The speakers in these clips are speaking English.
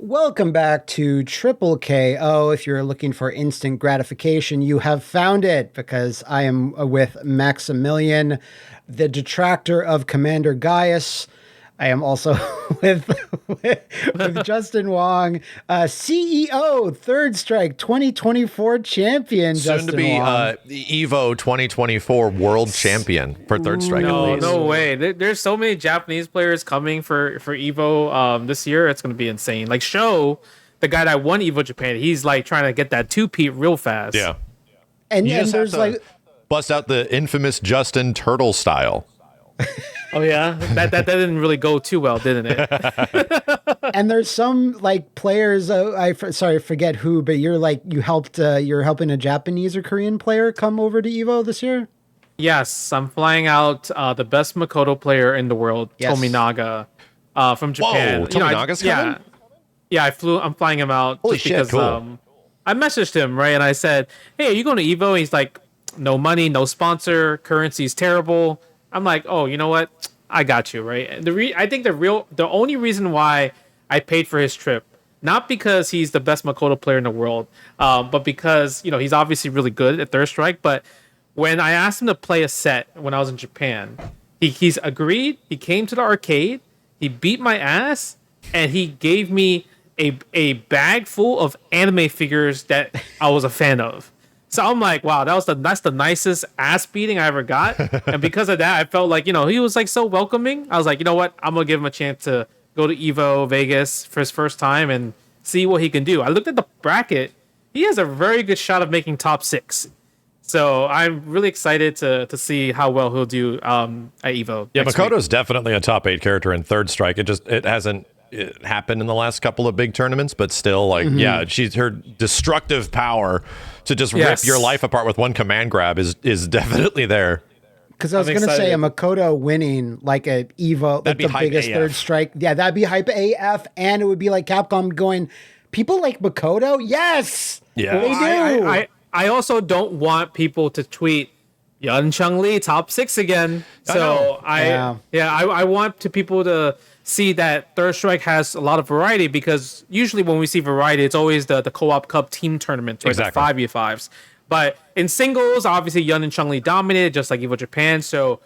Welcome back to Triple KO. If you're looking for instant gratification, you have found it because I am with Maximilian, the detractor of Commander Gaius. I am also with Justin Wong, CEO, Third Strike 2024 champion. Soon Justin to be Wong. Evo 2024 world champion for Third Strike. No way. There's so many Japanese players coming for Evo this year. It's going to be insane. Like Sho, the guy that won Evo Japan, he's like trying to get that 2-peat real fast. Yeah. And You just there's have to like bust out the infamous Justin Turtle style. Oh yeah, that didn't really go too well, didn't it? and there's some like players. I forget who, but you're helping a Japanese or Korean player come over to Evo this year. Yes, I'm flying out the best Makoto player in the world, Yes. Tominaga, from Japan. Whoa, Tominaga's coming? Yeah, I'm flying him out. Holy just shit, because, cool. I messaged him, right, and I said, "Hey, are you going to Evo?" He's like, "No money, no sponsor, currency's terrible." I'm like, "Oh, you know what? I got you, right?" And I think the only reason why I paid for his trip, not because he's the best Makoto player in the world, but because he's obviously really good at Third Strike. But when I asked him to play a set when I was in Japan, he's agreed. He came to the arcade, he beat my ass, and he gave me a bag full of anime figures that I was a fan of. So I'm like, wow, that's the nicest ass beating I ever got. And because of that, I felt like, he was like so welcoming. I was like, you know what? I'm going to give him a chance to go to Evo Vegas for his first time and see what he can do. I looked at the bracket. He has a very good shot of making top 6. So I'm really excited to see how well he'll do at Evo. Yeah, next Makoto's week. definitely a top 8 character in Third Strike. It hasn't happened in the last couple of big tournaments, but still, yeah, her destructive power to just rip your life apart with one command grab is definitely there. Because I was going to say a Makoto winning like a Evo, like the biggest AF. Third Strike. Yeah, that'd be hype AF, and it would be like Capcom going, people like Makoto? Yes! Yeah. They do. I also don't want people to tweet Yun Chung Lee top 6 again. So I want people to see that Third Strike has a lot of variety, because usually when we see variety, it's always the Co-op Cup team tournaments, right? Exactly. The 5v5s. But in singles, obviously Yun and Chung Lee dominated, just like Evo Japan. So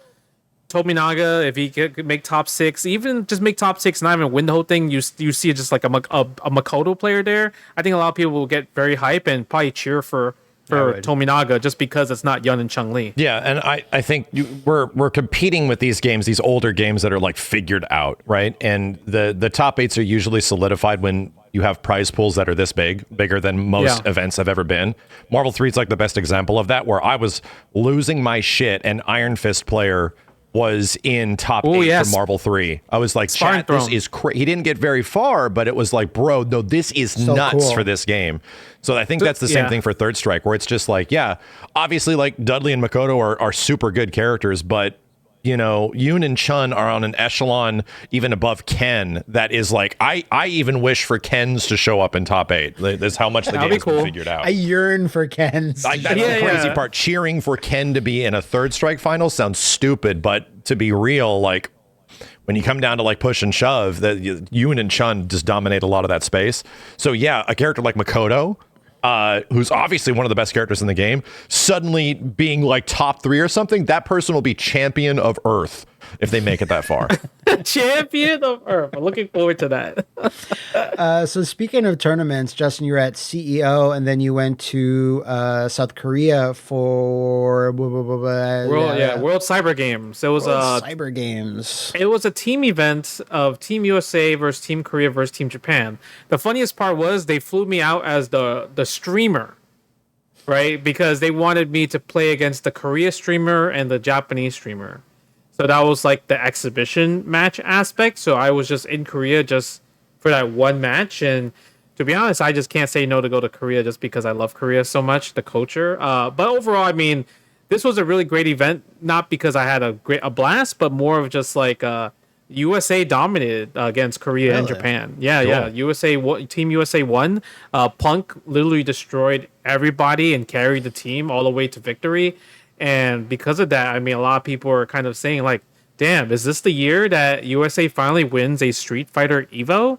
Tominaga, if he could make top 6, even just make top 6, not even win the whole thing, you see just like a Makoto player there. I think a lot of people will get very hype and probably cheer for Tominaga just because it's not Yun and Chung Lee. Yeah, and I think we're competing with these games, these older games that are like figured out, right? And the top 8s are usually solidified when you have prize pools that are this bigger than most events have ever been. Marvel 3 is like the best example of that, where I was losing my shit and Iron Fist player was in top 8 for Marvel 3. I was like, chat, this is crazy. He didn't get very far, but it was like, bro, no, this is so nuts for this game. So I think that's the same thing for Third Strike, where it's just like, yeah, obviously like Dudley and Makoto are super good characters, but Yoon and Chun are on an echelon even above Ken that is like, I even wish for Ken's to show up in top 8. That's how much the game's been figured out. I yearn for Ken's. That's the crazy part. Cheering for Ken to be in a Third Strike final sounds stupid, but to be real, like when you come down to like push and shove, that Yoon and Chun just dominate a lot of that space. So yeah, a character like Makoto, who's obviously one of the best characters in the game, suddenly being like top 3 or something, that person will be champion of Earth if they make it that far. Champion of Earth. I'm looking forward to that. So speaking of tournaments, Justin, you were at CEO, and then you went to South Korea for World Cyber Games. It was Cyber Games. It was a team event of Team USA versus Team Korea versus Team Japan. The funniest part was they flew me out as the streamer, right? Because they wanted me to play against the Korea streamer and the Japanese streamer. So that was like the exhibition match aspect. So I was just in Korea just for that one match. And to be honest, I just can't say no to go to Korea just because I love Korea so much, the culture. But overall, I mean, this was a really great event, not because I had a blast, but more of just like USA dominated against Korea and Japan. Yeah. Team USA won. Punk literally destroyed everybody and carried the team all the way to victory. And because of that, I mean, a lot of people are kind of saying like, damn, is this the year that USA finally wins a Street Fighter Evo?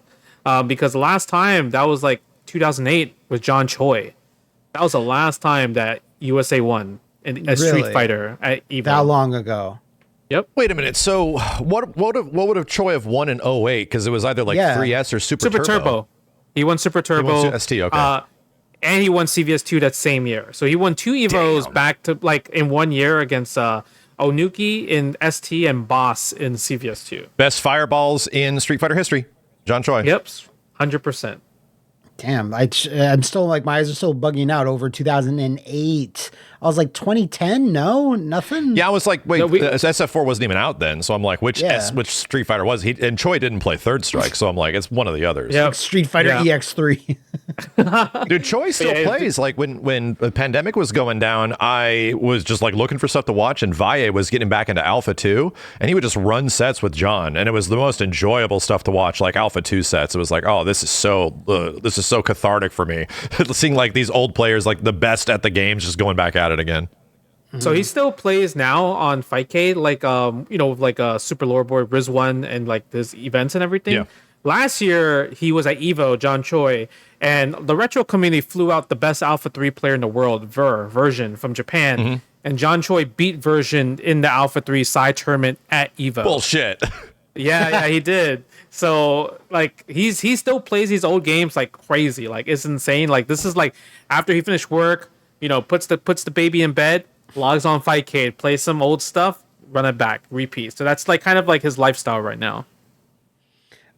because the last time that was like 2008 with John Choi. That was the last time that USA won in a Street Fighter at EVO. That long ago. Yep. Wait a minute. So what would have Choi have won in 08? Because it was either like 3S or Super Turbo. He won Super Turbo. He won ST, okay. And he won CVS2 that same year. So he won 2 EVOs back to like in 1 year against Onuki in ST and Boss in CVS2. Best fireballs in Street Fighter history. John Choi. Yep. 100%. Damn, I'm still like, my eyes are still bugging out over 2008. I was like, 2010? No, nothing. Yeah, I was like, wait, SF4 wasn't even out then. So I'm like, which Street Fighter was he? And Choi didn't play Third Strike, so I'm like, it's one of the others. Yeah, Street Fighter EX3. Dude, Choi still plays. Like when the pandemic was going down, I was just like looking for stuff to watch, and Valle was getting back into Alpha 2, and he would just run sets with John, and it was the most enjoyable stuff to watch, like Alpha 2 sets. It was like, oh, this is so cathartic for me. Seeing like these old players, like the best at the games, just going back at it again. So he still plays now on Fightcade, like like Super Lore Board, Riz1, and like this events and everything. Yeah. Last year he was at EVO, John Choi, and the retro community flew out the best Alpha 3 player in the world, Version from Japan, and John Choi beat Version in the Alpha 3 side tournament at EVO. Bullshit. Yeah, he did. So like he still plays these old games like crazy. Like it's insane. Like this is like after he finished work, puts the baby in bed, logs on Fightcade, plays some old stuff, run it back, repeat. So that's like kind of like his lifestyle right now.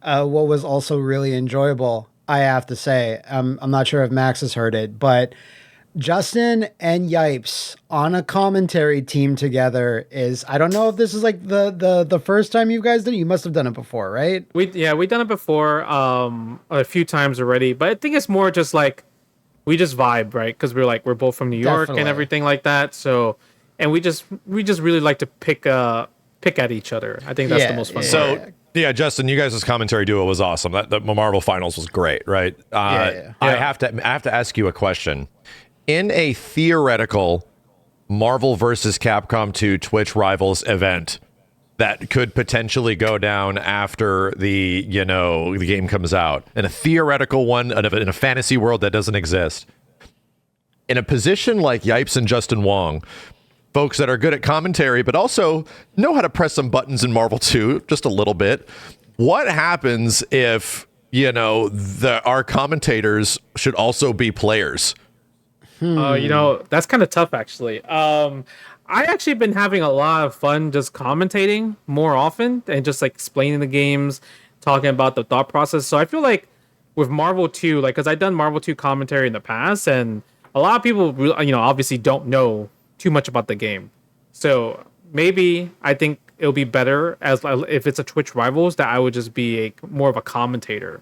What was also really enjoyable, I have to say, I'm not sure if Max has heard it, but Justin and Yipes on a commentary team together is, I don't know if this is like the first time you guys did it. You must have done it before, right? We've done it before a few times already, but I think it's more just like we just vibe, right? Because we're both from New York and everything like that. So, and we just really like to pick at each other. I think that's the most fun. So. Yeah, Justin, you guys' commentary duo was awesome. The Marvel Finals was great, right? I have to ask you a question. In a theoretical Marvel versus Capcom 2 Twitch Rivals event that could potentially go down after the game comes out, in a theoretical one in a fantasy world that doesn't exist, in a position like Yipes and Justin Wong, folks that are good at commentary, but also know how to press some buttons in Marvel 2 just a little bit. What happens if, our commentators should also be players? That's kind of tough, actually. I actually been having a lot of fun just commentating more often and just like explaining the games, talking about the thought process. So I feel like with Marvel 2, like, because I've done Marvel 2 commentary in the past, and a lot of people, obviously don't know too much about the game. So maybe I think it'll be better as if it's a Twitch Rivals that I would just be more of a commentator.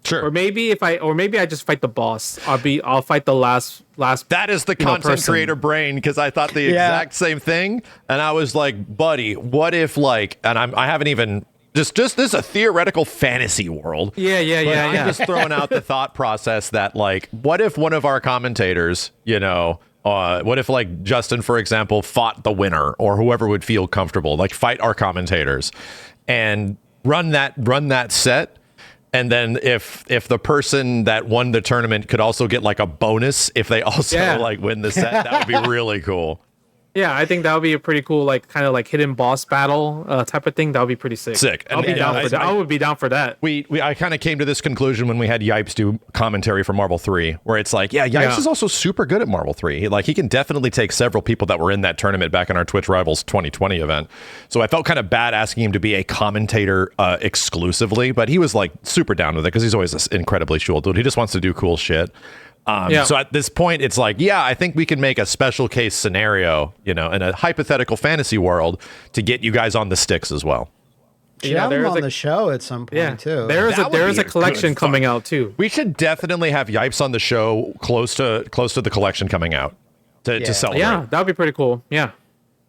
Sure. Or maybe I just fight the boss. I'll fight the last. That is the content creator brain, because I thought the exact same thing, and I was like, buddy, what if I haven't even just this is a theoretical fantasy world. Yeah. I'm just throwing out the thought process that what if one of our commentators, what if like Justin, for example, fought the winner, or whoever would feel comfortable, like fight our commentators and run that set. And then if the person that won the tournament could also get like a bonus if they also win the set, that would be really cool. Yeah, I think that would be a pretty cool, like, kind of like hidden boss battle type of thing. That would be pretty sick. I would be down for that. I kind of came to this conclusion when we had Yipes do commentary for Marvel 3, where it's like, Yipes is also super good at Marvel 3. He can definitely take several people that were in that tournament back in our Twitch Rivals 2020 event. So I felt kind of bad asking him to be a commentator exclusively, but he was like super down with it because he's always this incredibly cool dude. He just wants to do cool shit. So at this point, it's like, I think we can make a special case scenario, in a hypothetical fantasy world to get you guys on the sticks as well. Have him on the show at some point too. There is a collection coming out too. We should definitely have Yipes on the show close to the collection coming out to celebrate. Yeah, that would be pretty cool. Yeah.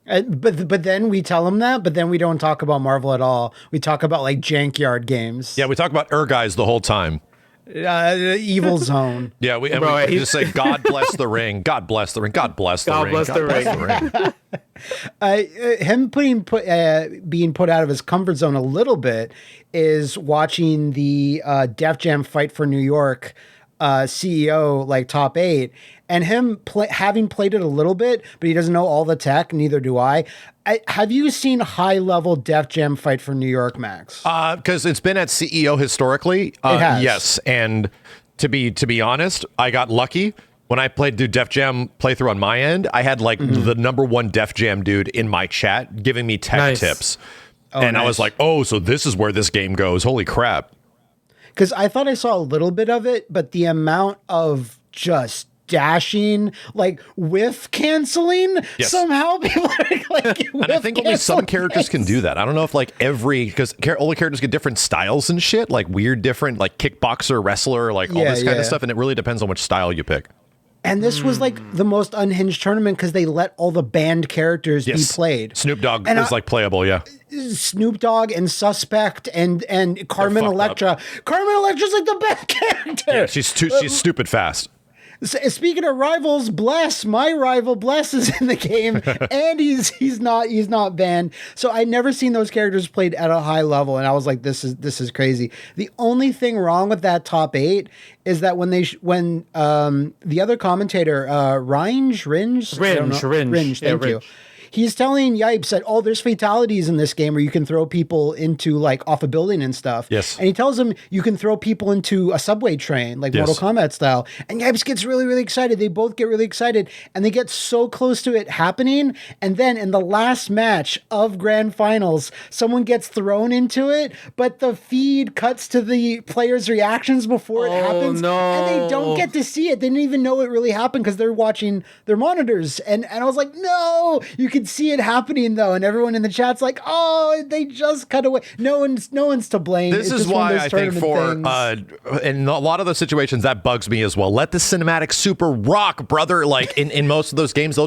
But then we tell him that, but then we don't talk about Marvel at all. We talk about like Jankyard games. Yeah, we talk about Guys the whole time. Evil zone. Yeah, we just say, God bless the ring. God bless the ring. God bless the ring. God bless the ring. Him being put out of his comfort zone a little bit is watching the Def Jam Fight for New York CEO, like top 8, and him having played it a little bit, but he doesn't know all the tech. Neither do I. Have you seen high level Def Jam Fight for New York, Max? Because it's been at CEO historically. It has. Yes, and to be honest, I got lucky. When I played Def Jam playthrough on my end, I had like the #1 Def Jam dude in my chat giving me tech tips. And I was like, oh, so this is where this game goes. Holy crap. Because I thought I saw a little bit of it, but the amount of just dashing, like whiff canceling, somehow people are like, and I think only some characters can do that. I don't know if like because all the characters get different styles and shit, like weird different, like kickboxer, wrestler, like all this kind of stuff. And it really depends on which style you pick. And this was like the most unhinged tournament because they let all the banned characters be played. Snoop Dogg is like playable, Snoop Dogg and Suspect and Carmen Electra. Carmen Electra's like the best character. Yeah, she's stupid fast. Speaking of rivals, Bless, my rival Bless is in the game, and he's not banned. So I never seen those characters played at a high level, and I was like, this is crazy. The only thing wrong with that top 8 is that when the other commentator Ringe, thank you. He's telling Yipes that, there's fatalities in this game where you can throw people into like off a building and stuff. Yes. And he tells him you can throw people into a subway train, like Mortal Kombat style. And Yipes gets really, really excited. They both get really excited and they get so close to it happening. And then in the last match of grand finals, someone gets thrown into it, but the feed cuts to the players' reactions before it happens. No. And they don't get to see it. They didn't even know it really happened because they're watching their monitors. And I was like, no, you can see it happening though, and everyone in the chat's like, "Oh, they just cut away." No one's to blame. This is why I think in a lot of those situations that bugs me as well. Let the cinematic super rock, brother. Like in most of those games,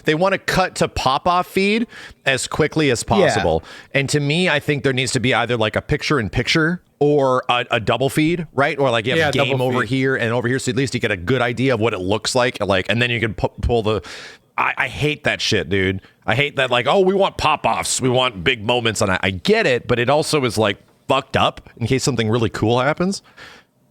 they want to cut to pop-off feed as quickly as possible. Yeah. And to me, I think there needs to be either like a picture-in-picture or a double feed, right? Or like you have a game over here and over here, so at least you get a good idea of what it looks like, and then you can pull the. I hate that shit, dude. I hate that, like, we want pop-offs. We want big moments, and I get it, but it also is, like, fucked up in case something really cool happens.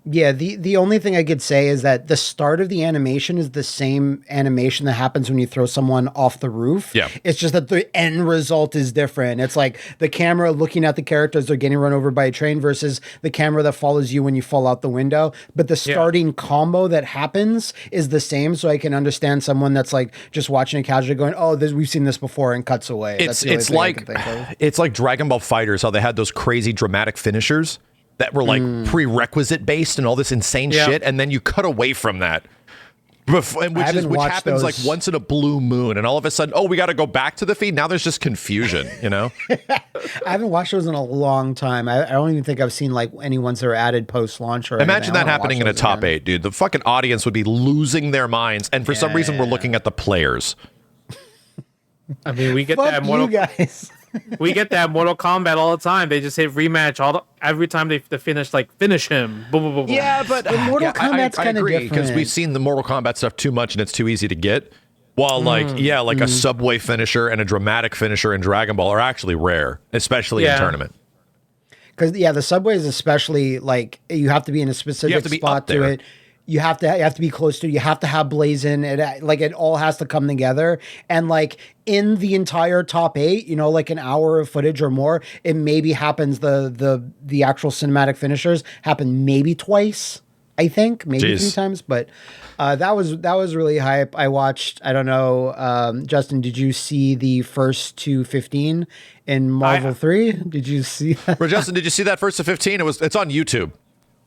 Yeah, the only thing I could say is that the start of the animation is the same animation that happens when you throw someone off the roof. Yeah. It's just that the end result is different. It's like the camera looking at the characters they're getting run over by a train versus the camera that follows you when you fall out the window. But the starting combo that happens is the same, so I can understand someone that's like just watching it casually going, we've seen this before, and cuts away. It's like Dragon Ball FighterZ, how they had those crazy dramatic finishers that were like prerequisite based and all this insane shit, and then you cut away from that, which happens like once in a blue moon, and all of a sudden, we got to go back to the feed. Now there's just confusion, I haven't watched those in a long time. I don't even think I've seen like any ones that are added post launch. Or imagine that happening in a top 8, dude. The fucking audience would be losing their minds, and for some reason, we're looking at the players. I mean, we get that we get that Mortal Kombat all the time. They just hit rematch every time they finish him. Boom, boom, boom. Yeah, but Mortal Kombat's kind of different because we've seen the Mortal Kombat stuff too much and it's too easy to get. While a subway finisher and a dramatic finisher in Dragon Ball are actually rare, especially in tournament. Because the subway is especially like you have to be in a specific spot to it. You have to be close to it. You have to have blazing. It all has to come together. And like in the entire top 8, like an hour of footage or more, it maybe happens the actual cinematic finishers happen maybe twice. I think maybe 3 times, but that was really hype. I watched. I don't know, Justin. Did you see the first to 15 in Marvel 3? Did you see that? Well, Justin, did you see that first to 15? It's on YouTube.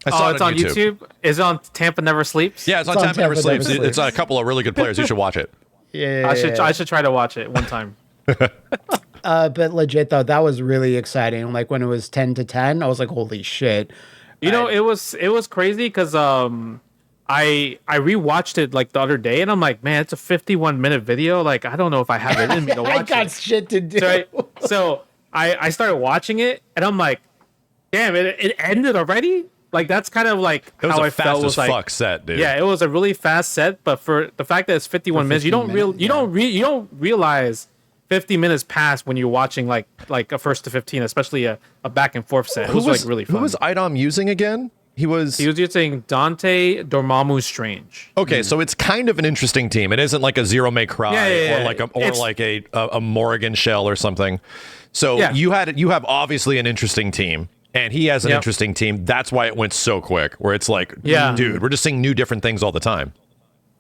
It's on YouTube. Is it on Tampa Never Sleeps? Yeah, it's on Tampa Never Sleeps. It's on a couple of really good players. You should watch it. I should try to watch it one time. But legit though, that was really exciting. Like when it was 10 to 10, I was like, holy shit. It was crazy because I rewatched it like the other day and I'm like, man, it's a 51-minute video. Like I don't know if I have it in me to watch it. I got shit to do. So I started watching it and I'm like, damn, it ended already? Like that's kind of like it was how a I fast felt as was like fuck set, dude. yeah, it was a really fast set, but for the fact that it's 51 minutes, you don't realize 50 minutes pass when you're watching like a first to 15, especially a back and forth set. It was like really fun. Who was IDOM using again? He was using Dante Dormammu Strange. Okay, so it's kind of an interesting team. It isn't like a Zero May Cry or like a Morrigan Shell or something. So you have obviously an interesting team, and he has an interesting team. That's why it went so quick. Where it's like, dude, we're just seeing new different things all the time.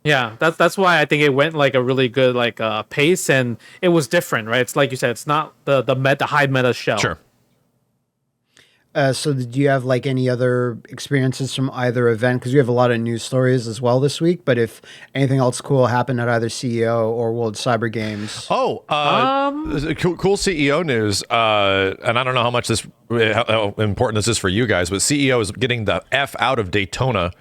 Yeah, that's why I think it went like a really good like pace, and it was different, right? It's like you said, it's not the high meta Shell. Sure. So did you have like any other experiences from either event? Because you have a lot of news stories as well this week. But if anything else cool happened at either CEO or World Cyber Games. Oh, cool CEO news. And I don't know how important this is for you guys, but CEO is getting the F out of Daytona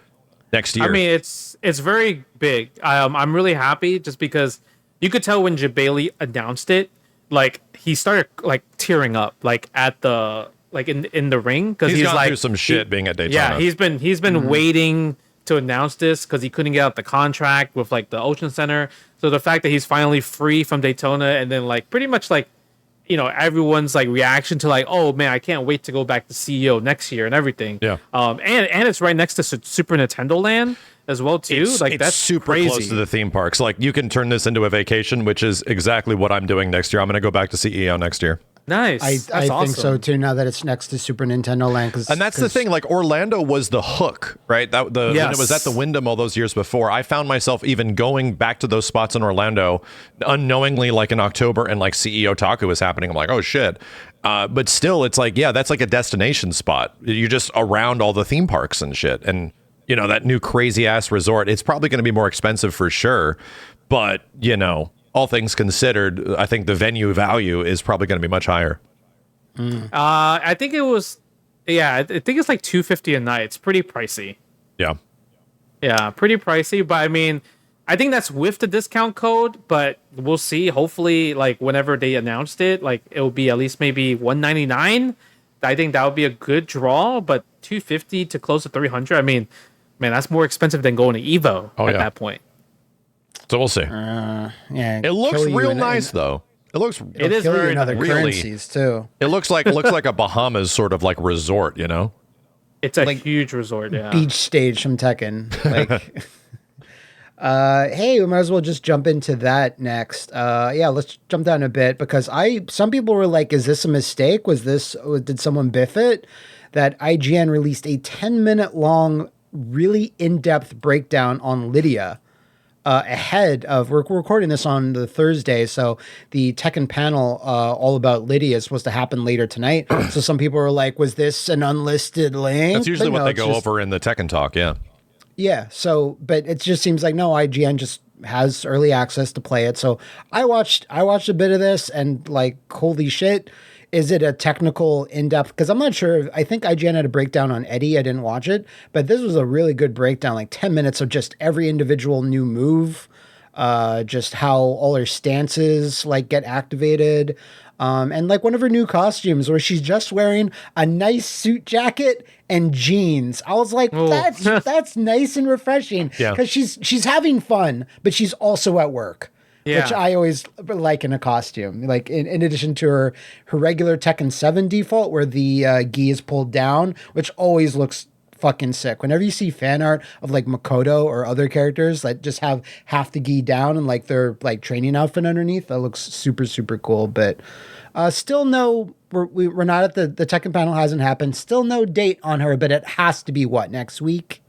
next year. I mean, it's very big. I'm really happy just because you could tell when Jabali announced it, like he started like tearing up, like at the. Like in the ring, because he's gone like through some shit being at Daytona. Yeah, he's been waiting to announce this because he couldn't get out the contract with like the Ocean Center. So the fact that he's finally free from Daytona, and then like pretty much like everyone's like reaction to like, oh man, I can't wait to go back to CEO next year and everything. Yeah. And it's right next to Super Nintendo Land as well too. Like that's super crazy. close to the theme parks. Like you can turn this into a vacation, which is exactly what I'm doing next year. I'm going to go back to CEO next year. Nice. I think so too. Now that it's next to Super Nintendo Land, and that's the thing. Like Orlando was the hook, right? When it was at the Wyndham all those years before, I found myself even going back to those spots in Orlando unknowingly, like in October, and like CEO Taku was happening. I'm like, oh shit. But still, it's like, that's like a destination spot. You're just around all the theme parks and shit, and that new crazy ass resort. It's probably going to be more expensive for sure, but all things considered, I think the venue value is probably going to be much higher. I think it was, I think it's like $250 a night. It's pretty pricey. Yeah. Yeah, pretty pricey. But I mean, I think that's with the discount code, but we'll see. Hopefully, like whenever they announced it, like it will be at least maybe $199. I think that would be a good draw, but $250 to close to $300. I mean, man, that's more expensive than going to Evo at that point. So we'll see. It looks real nice, though. It is very other nice. currencies too. It looks like a Bahamas sort of like resort, It's a huge resort, beach stage from Tekken. Like, hey, we might as well just jump into that next. Let's jump down a bit because some people were like, "Is this a mistake? Did someone biff it?" That IGN released a 10-minute long, really in-depth breakdown on Lydia. Ahead of we're recording this on the Thursday, so the Tekken panel all about Lydia is supposed to happen later tonight. So some people were like, "Was this an unlisted link?" That's usually what they go over in the Tekken talk. Yeah. So, but it just seems like no, IGN just has early access to play it. So I watched a bit of this and like, holy shit. Is it a technical in-depth? Because I'm not sure. I think IGN had a breakdown on Eddie. I didn't watch it, but this was a really good breakdown, like 10 minutes of just every individual new move, just how all her stances like get activated, and like one of her new costumes where she's just wearing a nice suit jacket and jeans. I was like, that's nice and refreshing because she's having fun, but she's also at work. Yeah. Which I always like in a costume. Like in addition to her regular Tekken 7 default where the gi is pulled down, which always looks fucking sick. Whenever you see fan art of like Makoto or other characters that just have half the gi down and like their like training outfit underneath, that looks super, super cool. But still we're not at the Tekken panel, hasn't happened. Still no date on her, but it has to be next week?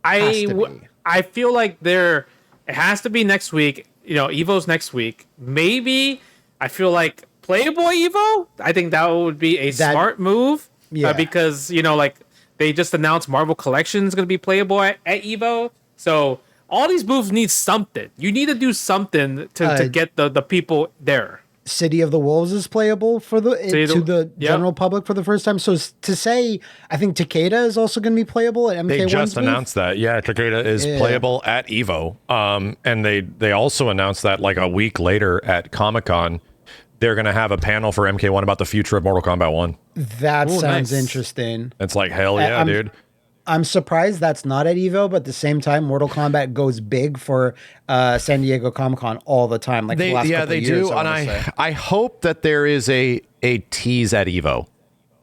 I feel like it has to be next week. Evo's next week. Maybe I feel like Playboy Evo. I think that would be a smart move. Yeah. Because like they just announced Marvel Collection is going to be Playboy at Evo. So all these moves need something. You need to do something to get the people there. City of the Wolves is playable to the general public for the first time. So to say, I think Takeda is also going to be playable at MK1. They just announced that. Yeah, Takeda is playable at Evo. And they also announced that like a week later at Comic-Con, they're going to have a panel for MK1 about the future of Mortal Kombat 1. That sounds interesting. It's like, hell yeah, dude. I'm surprised that's not at Evo, but at the same time, Mortal Kombat goes big for San Diego Comic-Con all the time. Like the last couple of years, do, and I hope that there is a tease at Evo,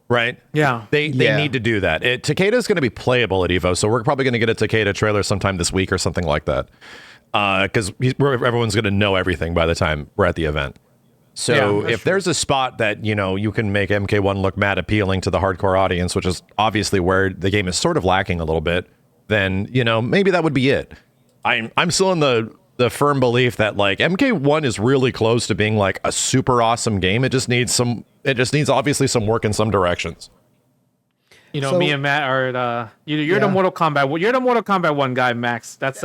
right? Yeah, they need to do that. Takeda is going to be playable at Evo, so we're probably going to get a Takeda trailer sometime this week or something like that, because everyone's going to know everything by the time we're at the event. So if there's a spot that, you can make MK1 look mad appealing to the hardcore audience, which is obviously where the game is sort of lacking a little bit, then, maybe that would be it. I'm still in the firm belief that like MK1 is really close to being like a super awesome game. It just needs obviously some work in some directions. Me and Matt are you're the Mortal Kombat. You're the Mortal Kombat 1 guy, Max. That's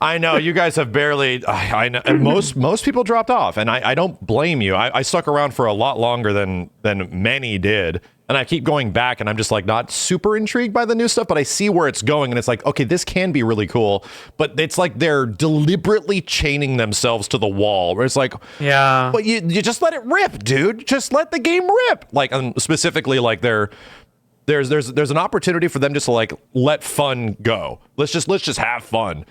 I know you guys have barely. I know, and most people dropped off, and I don't blame you. I stuck around for a lot longer than many did, and I keep going back, and I'm just like not super intrigued by the new stuff, but I see where it's going, and it's like, okay, this can be really cool, but it's like they're deliberately chaining themselves to the wall, where it's like, but you just let it rip, dude. Just let the game rip. Like, specifically, like there's an opportunity for them just to like let fun go. Let's just have fun.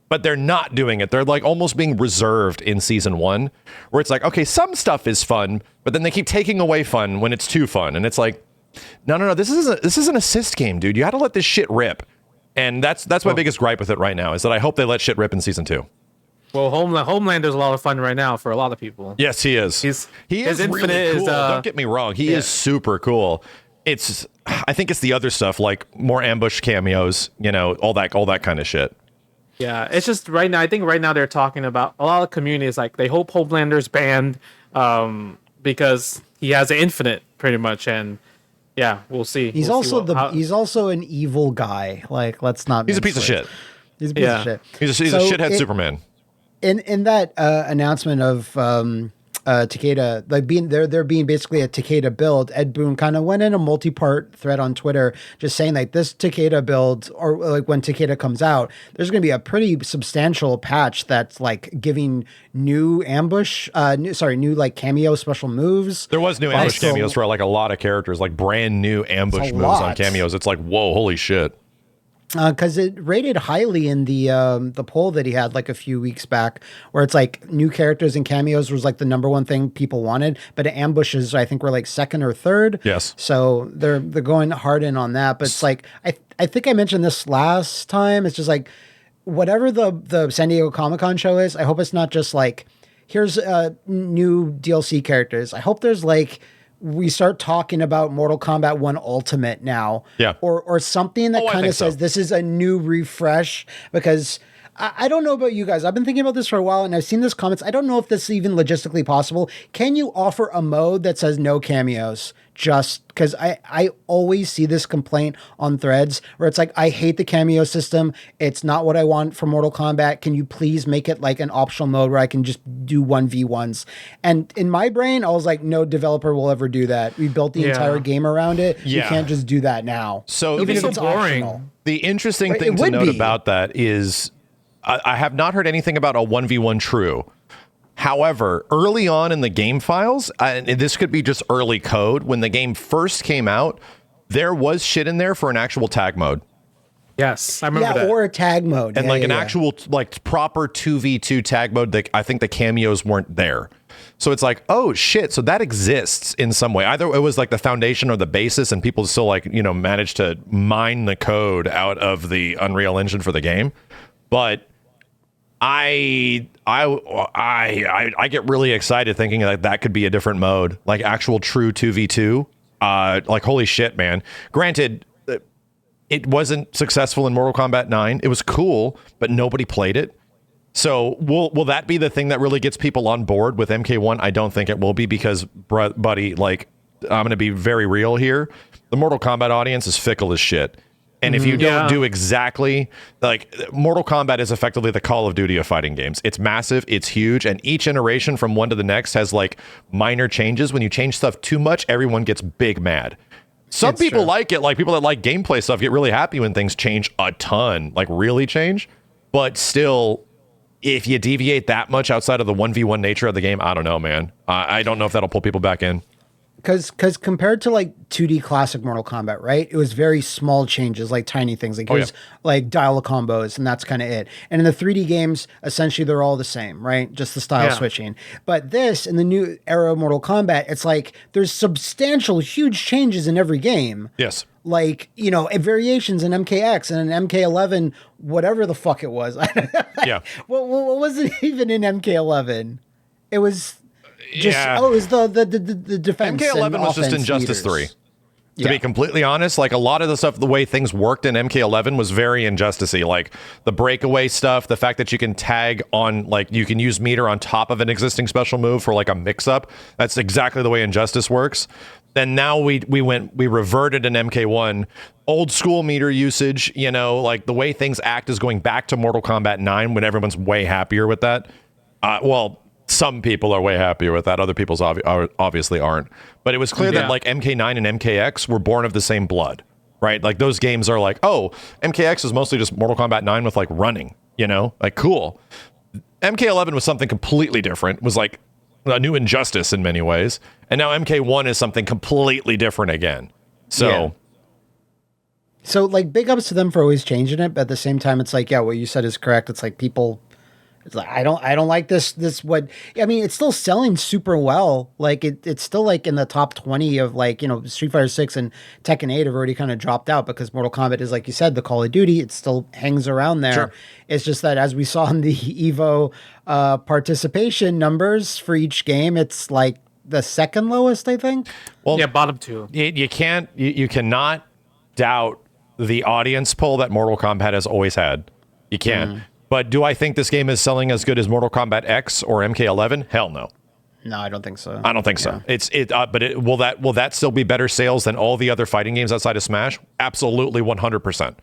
But they're not doing it. They're like almost being reserved in season 1, where it's like, okay, some stuff is fun, but then they keep taking away fun when it's too fun. And it's like, no, this is an assist game, dude. You got to let this shit rip. And that's my biggest gripe with it right now, is that I hope they let shit rip in season 2. Well, Homelander's a lot of fun right now for a lot of people. Yes, he is. He is really cool. Don't get me wrong. He is super cool. I think it's the other stuff, like more ambush cameos, all that kind of shit. Yeah, it's just right now. I think right now they're talking about a lot of communities, like they hope Homelander's banned because he has an infinite pretty much, and we'll see. He's he's also an evil guy. Like, let's not. He's a piece of shit. He's a piece of shit. He's a shithead Superman. In that announcement of Takeda, like there being basically a Takeda build, Ed Boon kind of went in a multi-part thread on Twitter just saying like this Takeda build, or like when Takeda comes out, there's going to be a pretty substantial patch that's like giving new new like cameo special moves. There was new ambush cameos for like a lot of characters, like brand new ambush moves on cameos. It's like, whoa, holy shit. Because it rated highly in the poll that he had like a few weeks back, where it's like new characters and cameos was like the number one thing people wanted, but ambushes I think were like second or third. Yes. So they're going hard in on that, but it's like I think I mentioned this last time. It's just like whatever the San Diego Comic-Con show is, I hope it's not just like here's new DLC characters. I hope there's like we start talking about Mortal Kombat 1 Ultimate now. Yeah. Or something that kind of says this is a new refresh, because I don't know about you guys. I've been thinking about this for a while and I've seen this comments. I don't know if this is even logistically possible. Can you offer a mode that says no cameos? Just because I always see this complaint on threads where it's like, I hate the cameo system. It's not what I want for Mortal Kombat. Can you please make it like an optional mode where I can just do 1v1s? And in my brain, I was like, no developer will ever do that. We built the entire game around it. You can't just do that now. So even if so it's boring. optional. The interesting thing to note about that is I have not heard anything about a 1v1 true. However, early on in the game files, and this could be just early code, when the game first came out, there was shit in there for an actual tag mode. Yes, I remember that. Or a tag mode. And an actual like proper 2v2 tag mode that I think the cameos weren't there. So it's like, oh shit, so that exists in some way. Either it was like the foundation or the basis and people still like, managed to mine the code out of the Unreal Engine for the game. But I get really excited thinking like that could be a different mode, like actual true 2v2. Like, holy shit, man. Granted, it wasn't successful in Mortal Kombat 9. It was cool, but nobody played it. So will that be the thing that really gets people on board with MK1? I don't think it will be, because, buddy, like, I'm going to be very real here. The Mortal Kombat audience is fickle as shit. And if you don't do exactly, like, Mortal Kombat is effectively the Call of Duty of fighting games. It's massive, it's huge, and each iteration from one to the next has, like, minor changes. When you change stuff too much, everyone gets big mad. Some people like it, like, people that like gameplay stuff get really happy when things change a ton, like, really change. But still, if you deviate that much outside of the 1v1 nature of the game, I don't know, man. I don't know if that'll pull people back in. Because compared to like 2D classic Mortal Kombat, right? It was very small changes, like tiny things. Like here's like dial combos, and that's kind of it. And in the 3D games, essentially they're all the same, right? Just the style switching. But this in the new era of Mortal Kombat, it's like there's substantial, huge changes in every game. Yes. Like, you know, variations in MKX and in MK11, whatever the fuck it was. Yeah. What was it even in MK11? It was just it was the defense. MK11 was just Injustice 3. To be completely honest, like a lot of the stuff, the way things worked in MK11 was very Injustice-y. Like the breakaway stuff, the fact that you can tag on, like you can use meter on top of an existing special move for like a mix-up. That's exactly the way Injustice works. Then now we reverted in MK1, old school meter usage, you know, like the way things act is going back to Mortal Kombat 9 when everyone's way happier with that. Well, some people are way happier with that. Other people's obviously aren't. But it was clear that like MK9 and MKX were born of the same blood, right? Like those games are like, oh, MKX is mostly just Mortal Kombat 9 with like running, you know, like cool. MK11 was something completely different. It was like a new Injustice in many ways. And now MK1 is something completely different again. So like big ups to them for always changing it. But at the same time, it's like, yeah, what you said is correct. It's like people... It's like, I don't like this. I mean, it's still selling super well. Like it's still like in the top 20 of like, you know, Street Fighter 6 and Tekken 8 have already kind of dropped out because Mortal Kombat is, like you said, the Call of Duty. It still hangs around there. Sure. It's just that as we saw in the EVO participation numbers for each game, it's like the second lowest, I think. Well, yeah, bottom two. You cannot doubt the audience pull that Mortal Kombat has always had. You can't. But do I think this game is selling as good as Mortal Kombat X or MK11? Hell no. No, I don't think so. I don't think so. Will that still be better sales than all the other fighting games outside of Smash? Absolutely, 100%.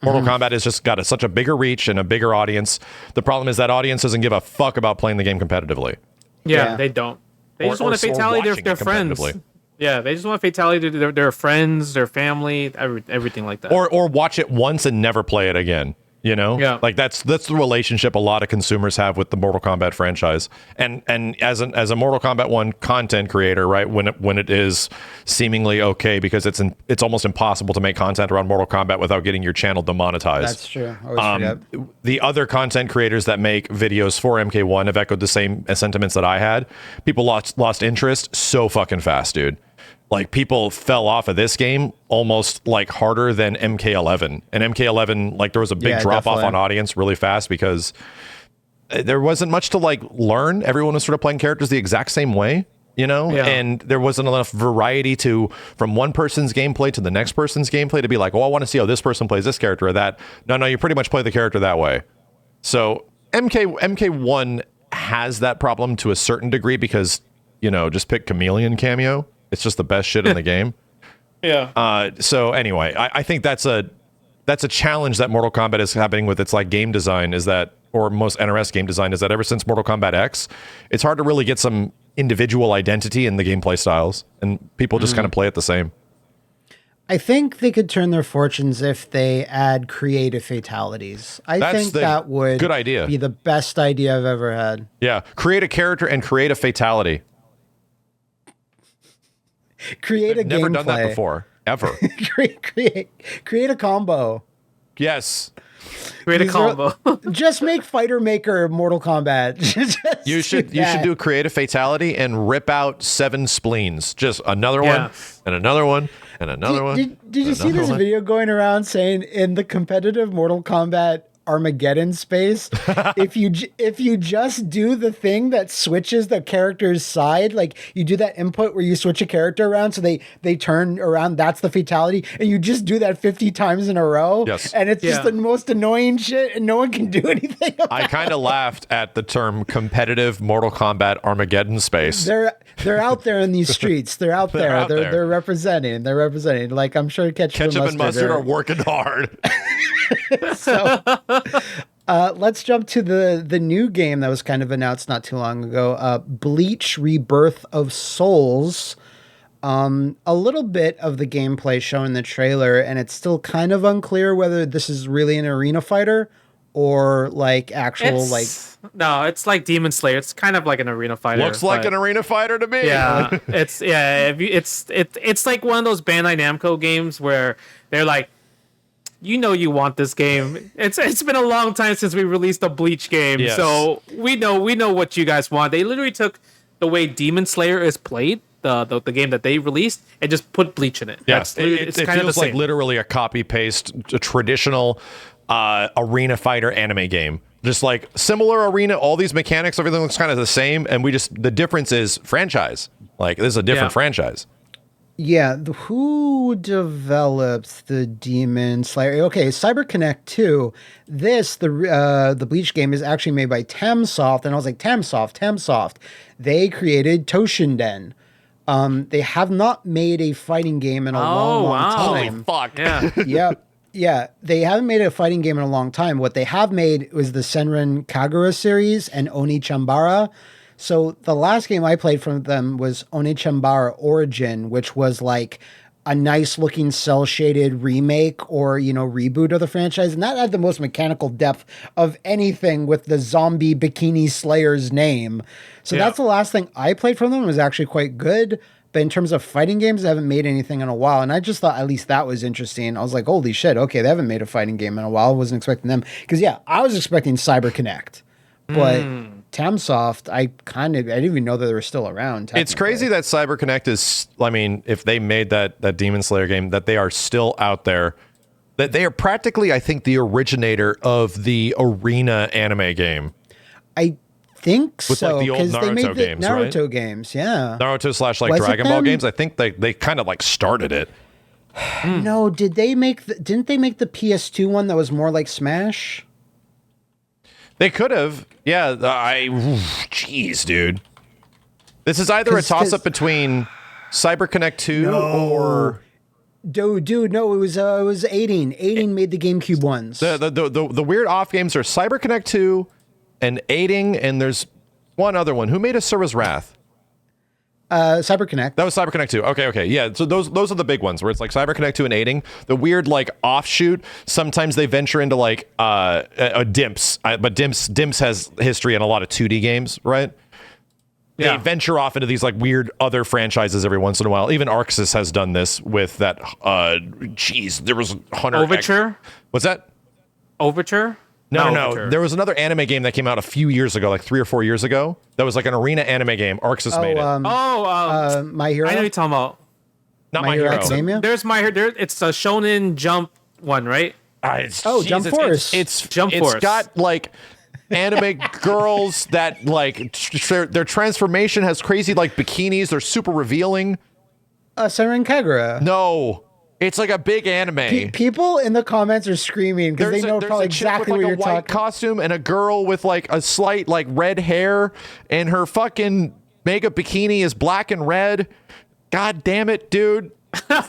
Mortal Kombat has just got such a bigger reach and a bigger audience. The problem is that audience doesn't give a fuck about playing the game competitively. Yeah. They don't. They just want to fatality their friends. Yeah, they just want to fatality their friends, their family, everything like that. Or watch it once and never play it again. You know, like that's the relationship a lot of consumers have with the Mortal Kombat franchise. And as a Mortal Kombat 1 content creator, right, when it is seemingly okay, because it's almost impossible to make content around Mortal Kombat without getting your channel demonetized. That's true. Always forget. The other content creators that make videos for MK1 have echoed the same sentiments that I had. People lost interest so fucking fast, dude. Like people fell off of this game almost like harder than MK11. And MK11, like there was a big drop off on audience really fast because there wasn't much to like learn. Everyone was sort of playing characters the exact same way, you know? Yeah. And there wasn't enough variety from one person's gameplay to the next person's gameplay to be like, oh, I want to see how this person plays this character or that. No, you pretty much play the character that way. So MK1 has that problem to a certain degree because, you know, just pick Chameleon cameo. It's just the best shit in the game. Yeah. So anyway, I think that's a challenge that Mortal Kombat is happening with its like game design or most NRS game design is that ever since Mortal Kombat X, it's hard to really get some individual identity in the gameplay styles, and people just kind of play it the same. I think they could turn their fortunes if they add creative fatalities. I think that would good idea. Be the best idea I've ever had. Yeah, create a character and create a fatality. Create a never gameplay. Done that before, ever. create a combo. Yes. Create a combo. Just make Fighter Maker Mortal Kombat. You should do create a fatality and rip out 7 spleens. Just another one and another one and another one. Did you see this video going around saying in the competitive Mortal Kombat Armageddon space, if you just do the thing that switches the character's side, like you do that input where you switch a character around so they turn around, that's the fatality, and you just do that 50 times in a row, and it's just the most annoying shit and no one can do anything about I kind of laughed at the term competitive Mortal Kombat Armageddon space. They're out there in these streets. They're out there. They're representing. Like I'm sure Ketchup and Mustard are working hard. So let's jump to the new game that was kind of announced not too long ago, Bleach Rebirth of Souls. A little bit of the gameplay shown in the trailer, and it's still kind of unclear whether this is really an arena fighter or like actual No, it's like Demon Slayer. It's kind of like an arena fighter. Looks like an arena fighter to me. Yeah, it's like one of those Bandai Namco games where they're like, you want this game. It's been a long time since we released a Bleach game, yes. So we know what you guys want. They literally took the way Demon Slayer is played, the game that they released, and just put Bleach in it. Yes, it feels like literally a copy paste, a traditional arena fighter anime game. Just like similar arena, all these mechanics, everything looks kind of the same, and the difference is franchise. Like this is a different franchise. Yeah, who developed the Demon Slayer? Okay, CyberConnect 2. The Bleach game is actually made by Tamsoft, and I was like, Tamsoft. They created Toshinden. They have not made a fighting game in a long time. Holy fuck. Yeah. Yeah, they haven't made a fighting game in a long time. What they have made was the Senran Kagura series and Oni Chambara. So the last game I played from them was Oni Chambara Origin, which was like a nice looking cell shaded remake or, reboot of the franchise. And that had the most mechanical depth of anything with the zombie bikini slayer's name. So that's the last thing I played from them. It was actually quite good. But in terms of fighting games, they haven't made anything in a while. And I just thought at least that was interesting. I was like, holy shit, okay, they haven't made a fighting game in a while. I wasn't expecting them. Because, I was expecting CyberConnect. But Tamsoft, I didn't even know that they were still around. It's crazy that CyberConnect is, if they made that Demon Slayer game, that they are still out there. That they are practically, I think, the originator of the arena anime game. I think with so, like the old Naruto they made the games, Naruto right? games, yeah. Naruto / Dragon Ball games. I think they kind of like started it. No, didn't they make the PS2 one that was more like Smash? They could have. Yeah, jeez, dude. This is either a toss-up between CyberConnect 2 or... Dude, no, it was Aiding. Aiding made the GameCube ones. The weird off games are CyberConnect 2 and Aiding, and there's one other one. Who made Asura's Wrath? CyberConnect. That was CyberConnect 2. Okay. Yeah, so those are the big ones where it's like CyberConnect 2 and Aiding. The weird like offshoot, sometimes they venture into like Dimps, but Dimps has history in a lot of 2D games, right? Yeah. They venture off into these like weird other franchises every once in a while. Even Arxis has done this with that. There was Hunter Overture. What's that? Overture. No. There was another anime game that came out a few years ago, like 3 or 4 years ago. That was like an arena anime game. Arxis made it. My Hero. I know what you're talking about. Not My Hero. Academia? There's My Hero. It's a Shonen Jump one, right? Jump Force. It's Jump Force. It's got like anime girls that like their transformation has crazy like bikinis. They're super revealing. Senran Kagura. No. It's like a big anime. People in the comments are screaming because they know probably exactly what you're talking about. There's a white costume and a girl with like a slight like red hair, and her fucking mega bikini is black and red. God damn it, dude!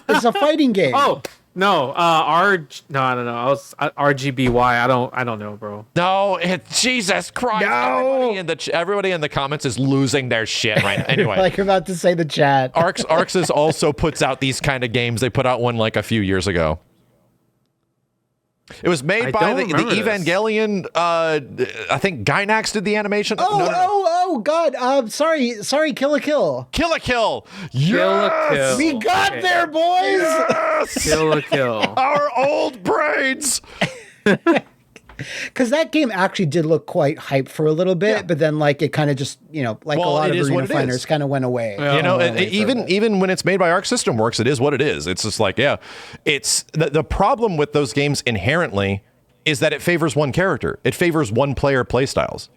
It's a fighting game. Oh no, I don't know. I was RGBY. I don't know, bro. No, Jesus Christ! No. Everybody in the comments is losing their shit right now. Anyway, like you're about to say the chat. Arxis also puts out these kind of games. They put out one like a few years ago. It was made by the Evangelion. I think Gainax did the animation. Oh God! Sorry. Kill a Kill. Kill a Kill. Yes! We got there, boys. Yes! Kill a Kill. Our old brains. Because that game actually did look quite hype for a little bit, but then like it kind of just a lot of arena fighters kind of went away. Yeah. Even when it's made by Arc System Works, it is what it is. It's just like it's the problem with those games inherently is that it favors one character. It favors one player play styles.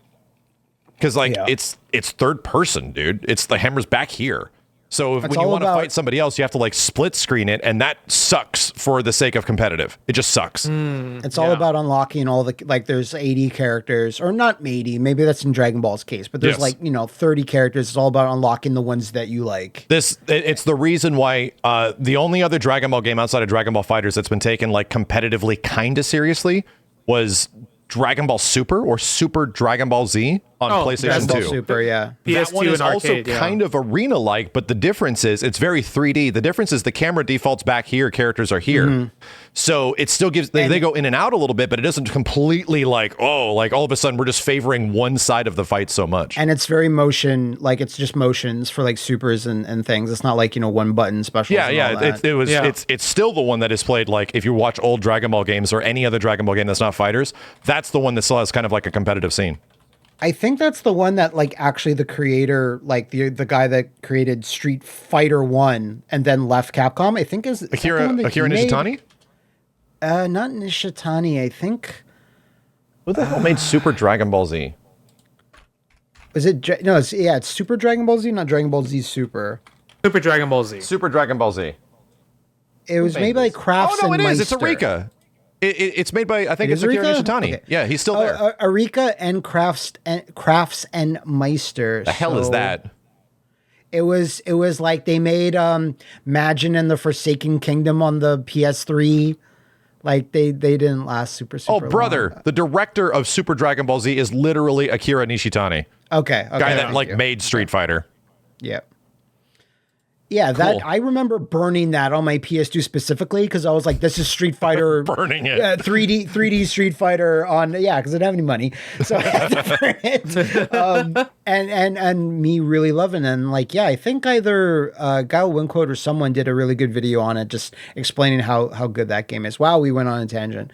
Because it's third person, dude. It's the hammer's back here. So when you want to fight somebody else, you have to like split screen it, and that sucks for the sake of competitive. It just sucks. It's all about unlocking all the there's 80 characters, or not 80, maybe that's in Dragon Ball's case, but there's 30 characters. It's all about unlocking the ones that you like. It's the reason why the only other Dragon Ball game outside of Dragon Ball FighterZ that's been taken like competitively kind of seriously was Dragon Ball Super or Super Dragon Ball Z on PlayStation Dragon 2. Ball Super, yeah. That one is also arcade, kind of arena-like, but the difference is it's very 3D. The difference is the camera defaults back here, characters are here. So it still gives, they go in and out a little bit, but it doesn't completely like all of a sudden we're just favoring one side of the fight so much. And it's very motion, like it's just motions for like supers and things. It's not like, one button specials. It's still the one that is played like if you watch old Dragon Ball games or any other Dragon Ball game that's not fighters, that's the one that still has kind of like a competitive scene. I think that's the one that like actually the creator, like the guy that created Street Fighter 1 and then left Capcom, I think is Akira Nishitani? Not Nishitani, I think. Who the hell made Super Dragon Ball Z? Is it? No, it's Super Dragon Ball Z, not Dragon Ball Z Super. Super Dragon Ball Z. Super Dragon Ball Z. It was made by Crafts and Meister. It's Arika. It's made by, I think it's Akira Nishitani. Okay. Yeah, he's still there. Arika and Crafts and Meister. The hell is that? It was like they made Majin and the Forsaken Kingdom on the PS3. Like they didn't last super long. Long. The director of Super Dragon Ball Z is literally Akira Nishitani. Okay. Guy that made Street Fighter. Yeah. Yeah, cool. That I remember burning that on my PS2 specifically because I was like, "This is Street Fighter." Burning it, 3D Street Fighter on because I didn't have any money, so I had to burn it. And me really loving it. And like, yeah, I think either GuileWinQuote or someone did a really good video on it, just explaining how good that game is. Wow, we went on a tangent.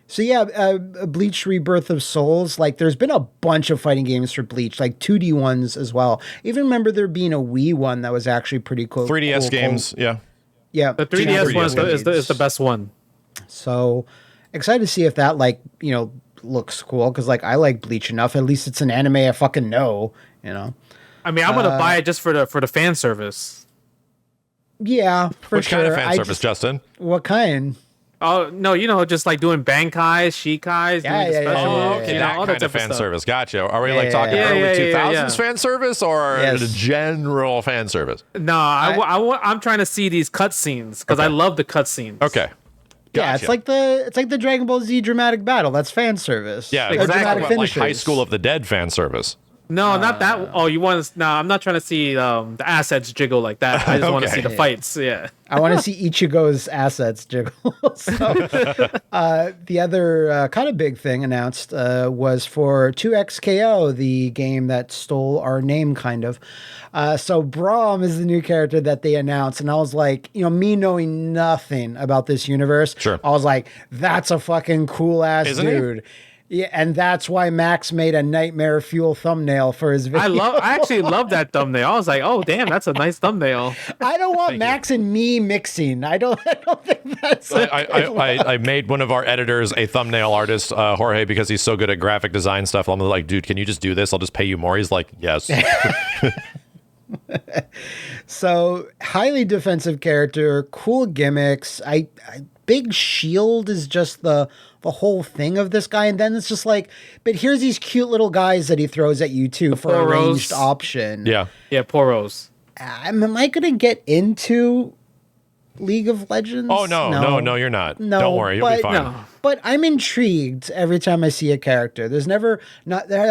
So yeah, Bleach Rebirth of Souls, like there's been a bunch of fighting games for Bleach, like 2D ones as well. Even remember there being a Wii one that was actually pretty cool. 3DS games, yeah. Yeah. The 3DS one is the best one. So excited to see if that looks cool, because like I like Bleach enough. At least it's an anime I fucking know, I mean, I'm gonna buy it just for the fan service. Yeah, for Which kind of fan service, Justin? What kind? Oh, no, just like doing Bankais, Shikais, that kind of fan service. Gotcha. Are we talking early 2000s fan service or the general fan service? No, I'm trying to see these cutscenes because I love the cutscenes. Okay. Gotcha. Yeah, it's like the Dragon Ball Z dramatic battle. That's fan service. Yeah, exactly. Like High School of the Dead fan service. No, not that. Oh, you want to? No, I'm not trying to see the assets jiggle like that. I just want to see the fights. Yeah. I want to see Ichigo's assets jiggle. So, the other kind of big thing announced was for 2XKO, the game that stole our name, kind of. So Braum is the new character that they announced, and I was like, me knowing nothing about this universe, sure. I was like, that's a fucking cool ass dude. He? Yeah, and that's why Max made a nightmare fuel thumbnail for his video. I actually love that thumbnail. I was like, oh damn, that's a nice thumbnail. I don't want Max and me mixing. I don't think that's. I made one of our editors a thumbnail artist, Jorge, because he's so good at graphic design stuff. I'm like, dude, can you just do this? I'll just pay you more. He's like, yes. So highly defensive character, cool gimmicks. Big shield is just the whole thing of this guy, and then it's just like, but here's these cute little guys that he throws at you too for a ranged option. Yeah, Poros. Am I gonna get into League of Legends? Oh no, you're not. No, don't worry, you'll be fine. No. But I'm intrigued every time I see a character. There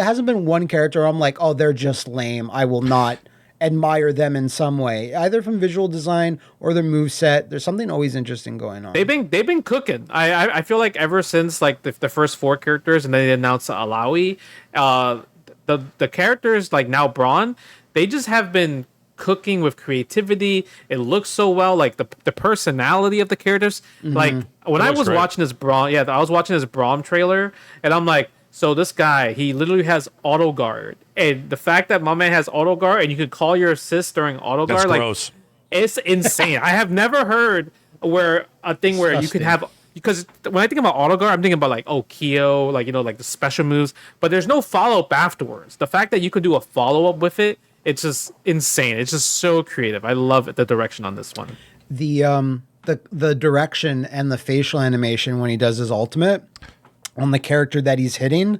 hasn't been one character where I'm like, oh, they're just lame. I will not admire them in some way, either from visual design or their moveset. There's something always interesting going on. They've been cooking. I feel like ever since like the first 4 characters, and then they announced Alawi, the characters like now Braun, they just have been cooking with creativity. It looks so well, like the personality of the characters. Mm-hmm. Like when I was watching this Braun, I was watching this Braum trailer, and I'm like, so this guy, he literally has auto guard, and the fact that my man has auto guard and you can call your assist during auto guard, like gross. It's insane. I have never heard where you could have, because when I think about auto guard, I'm thinking about like Kyo, like like the special moves, but there's no follow up afterwards. The fact that you could do a follow up with it, it's just insane. It's just so creative. I love it, the direction on this one. The direction and the facial animation when he does his ultimate on the character that he's hitting,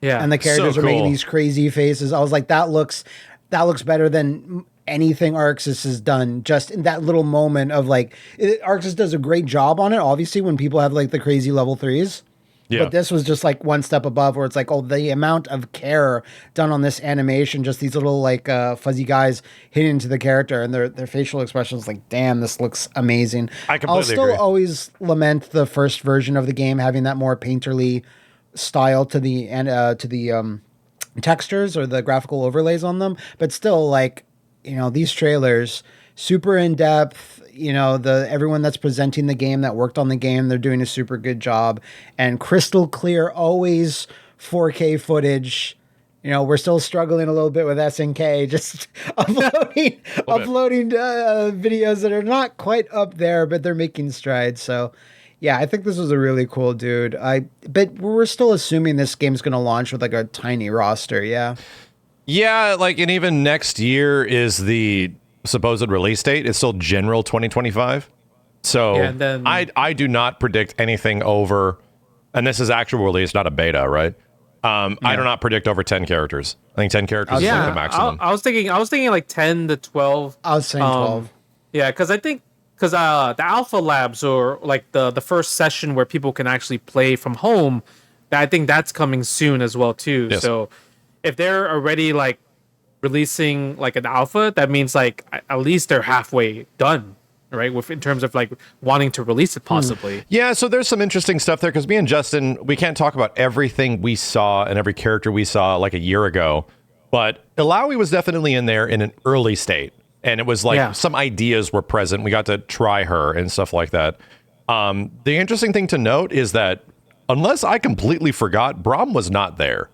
and the characters are making these crazy faces. I was like, that looks better than anything Arxis has done. Just in that little moment of like, Arxis does a great job on it. Obviously, when people have like the crazy level 3s, Yeah. But this was just like one step above, where it's like, oh, the amount of care done on this animation, just these little like fuzzy guys hitting into the character and their facial expressions, like, damn, this looks amazing. I completely I'll still agree. always lament the first version of the game having that more painterly style to the textures or the graphical overlays on them, but still, like, these trailers, super in depth. Everyone that's presenting the game, that worked on the game, they're doing a super good job, and crystal clear, always 4K footage. We're still struggling a little bit with SNK, just uploading videos that are not quite up there, but they're making strides. So yeah, I think this was a really cool dude. But we're still assuming this game's going to launch with like a tiny roster. Yeah. Yeah, like, and even next year is the supposed release date. It's still general 2025. So Yeah, and then- I do not predict anything over, and this is actual release, not a beta, right? I do not predict over 10 characters. I think 10 characters is like the maximum. I was thinking like 10 to 12. I was saying 12. Yeah, because the alpha labs, or like the first session where people can actually play from home, I think that's coming soon as well too. Yes. So if they're already like releasing like an alpha, that means like at least they're halfway done, right? In terms of like wanting to release it possibly. Yeah, so there's some interesting stuff there, because me and Justin, we can't talk about everything we saw and every character we saw like a year ago, but Ilaoi was definitely in there in an early state, and it was like some ideas were present. We got to try her and stuff like that. The interesting thing to note is that, unless I completely forgot, Braum was not there.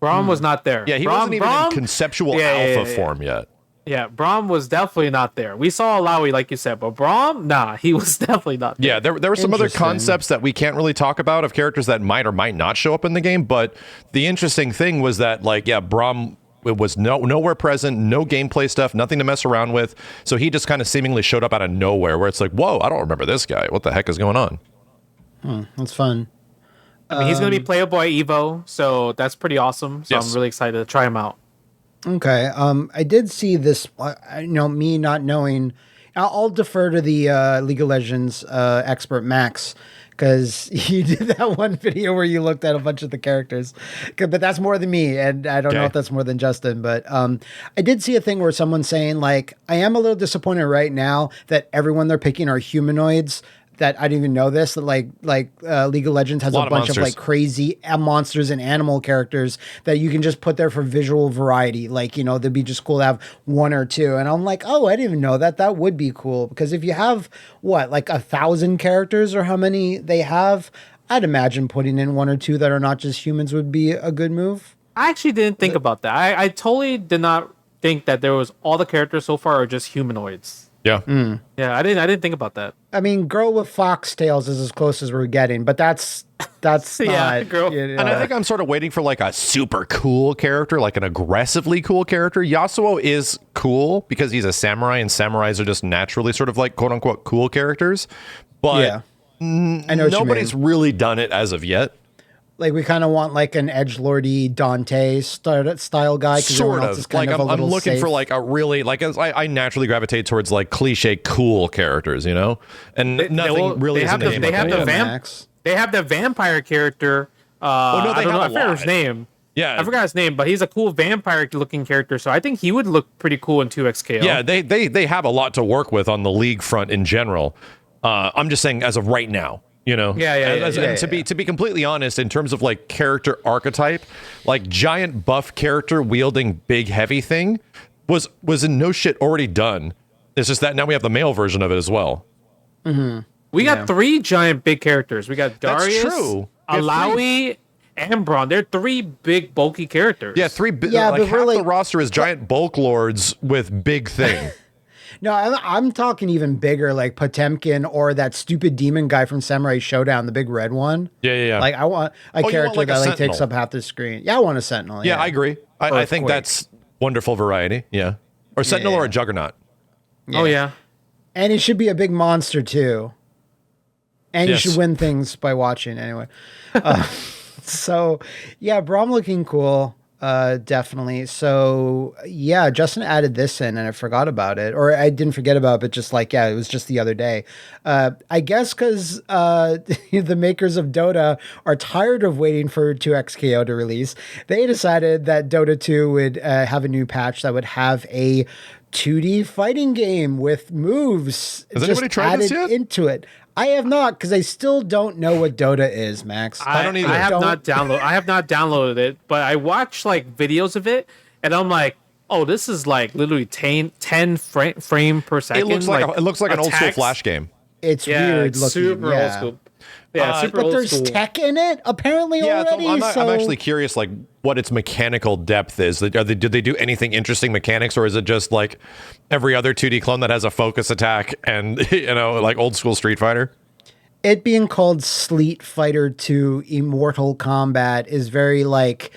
Braum was not there. Yeah, he wasn't even in conceptual alpha form yet. Yeah, Braum was definitely not there. We saw Ilaoi, like you said, but Braum, nah, he was definitely not there. Yeah, there were some other concepts that we can't really talk about of characters that might or might not show up in the game, but the interesting thing was that, like, yeah, Braum was nowhere present, no gameplay stuff, nothing to mess around with, so he just kind of seemingly showed up out of nowhere, where it's like, whoa, I don't remember this guy. What the heck is going on? That's fun. I mean, he's going to be playable at EVO, so that's pretty awesome. So I'm really excited to try him out. Okay. I did see this, me not knowing. I'll defer to the League of Legends expert Max, because he did that one video where you looked at a bunch of the characters. But that's more than me, and I don't know if that's more than Justin. But I did see a thing where someone's saying, like, I am a little disappointed right now that everyone they're picking are humanoids. That I didn't even know this, that like League of Legends has a bunch of like crazy monsters and animal characters that you can just put there for visual variety. Like, they'd be just cool to have one or two. And I'm like, oh, I didn't even know that. That would be cool, because if you have like 1,000 characters or how many they have, I'd imagine putting in one or two that are not just humans would be a good move. I actually didn't think about that. I totally did not think that there was all the characters so far are just humanoids. Yeah. Yeah, I didn't think about that. I mean, girl with foxtails is as close as we're getting, but that's not. Girl. And I think I'm sort of waiting for like a super cool character, like an aggressively cool character. Yasuo is cool because he's a samurai, and samurais are just naturally sort of like quote unquote cool characters. But I know nobody's really done it as of yet. Like, we kind of want like an edgelordy Dante style guy. Sort of. Like, I'm looking for like a really, like, I naturally gravitate towards like cliche cool characters, and nothing really is in the name of They have the vampire character. I forgot his name. Yeah, I forgot his name, but he's a cool vampire-looking character, so I think he would look pretty cool in 2XKL. Yeah, they have a lot to work with on the League front in general. I'm just saying, as of right now. To be completely honest, in terms of like character archetype, like giant buff character wielding big heavy thing was in no shit already done. It's just that now we have the male version of it as well. Mm-hmm. We got 3 giant big characters. We got Darius, Ilaoi, and Braum. They're 3 big bulky characters. Yeah, 3 big. Yeah, like half the roster is giant bulk lords with big thing. No, I'm talking even bigger, like Potemkin or that stupid demon guy from Samurai Showdown, the big red one. Yeah. Like, I want a character that like takes up half the screen. Yeah, I want a Sentinel. Yeah, I agree. I think that's wonderful variety. Yeah. Or Sentinel or a Juggernaut. Yeah. Oh, yeah. And it should be a big monster, too. And you should win things by watching, anyway. So, yeah, Braum looking cool. Definitely. So yeah, Justin added this in and I forgot about it, or I didn't forget about it, but just like, yeah, it was just the other day. I guess because the makers of Dota are tired of waiting for 2XKO to release, they decided that Dota 2 would have a new patch that would have a 2D fighting game with moves Has anybody tried this yet? into it. I have not, because I still don't know what Dota is, Max. I don't either. I have not downloaded it, but I watched like videos of it, and I'm like, oh, this is like literally 10 frame per second. It looks like an old school Flash game. It's weird looking. Super old school. Yeah, super but old there's school. tech in it apparently already. I'm actually curious, like what its mechanical depth is. Did they do anything interesting mechanics, or is it just like every other 2D clone that has a focus attack and like old school Street Fighter? It being called Sleet Fighter 2 Immortal Combat is very like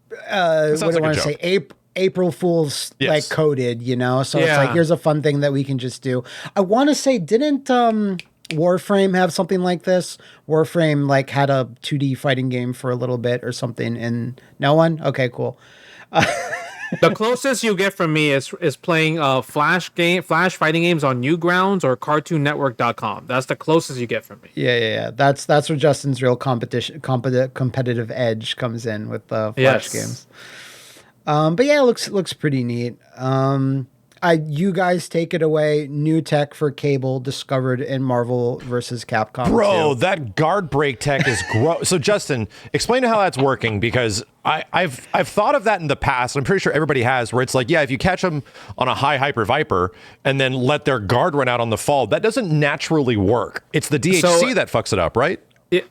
what do I want to say? April Fool's like coded, So it's like, here's a fun thing that we can just do. I want to say, didn't Warframe have something like this? Warframe like had a 2D fighting game for a little bit or something, and no one? Okay, cool. The closest you get from me is playing Flash fighting games on Newgrounds or CartoonNetwork.com. That's the closest you get from me. Yeah. That's where Justin's real competitive edge comes in with the Flash games. But yeah, it looks pretty neat. You guys take it away. New tech for Cable discovered in Marvel versus Capcom. Bro, that guard break tech is gross. So Justin, explain how that's working, because I've thought of that in the past. I'm pretty sure everybody has, where it's like, yeah, if you catch them on a high Hyper Viper and then let their guard run out on the fall, that doesn't naturally work. It's the DHC that fucks it up, right?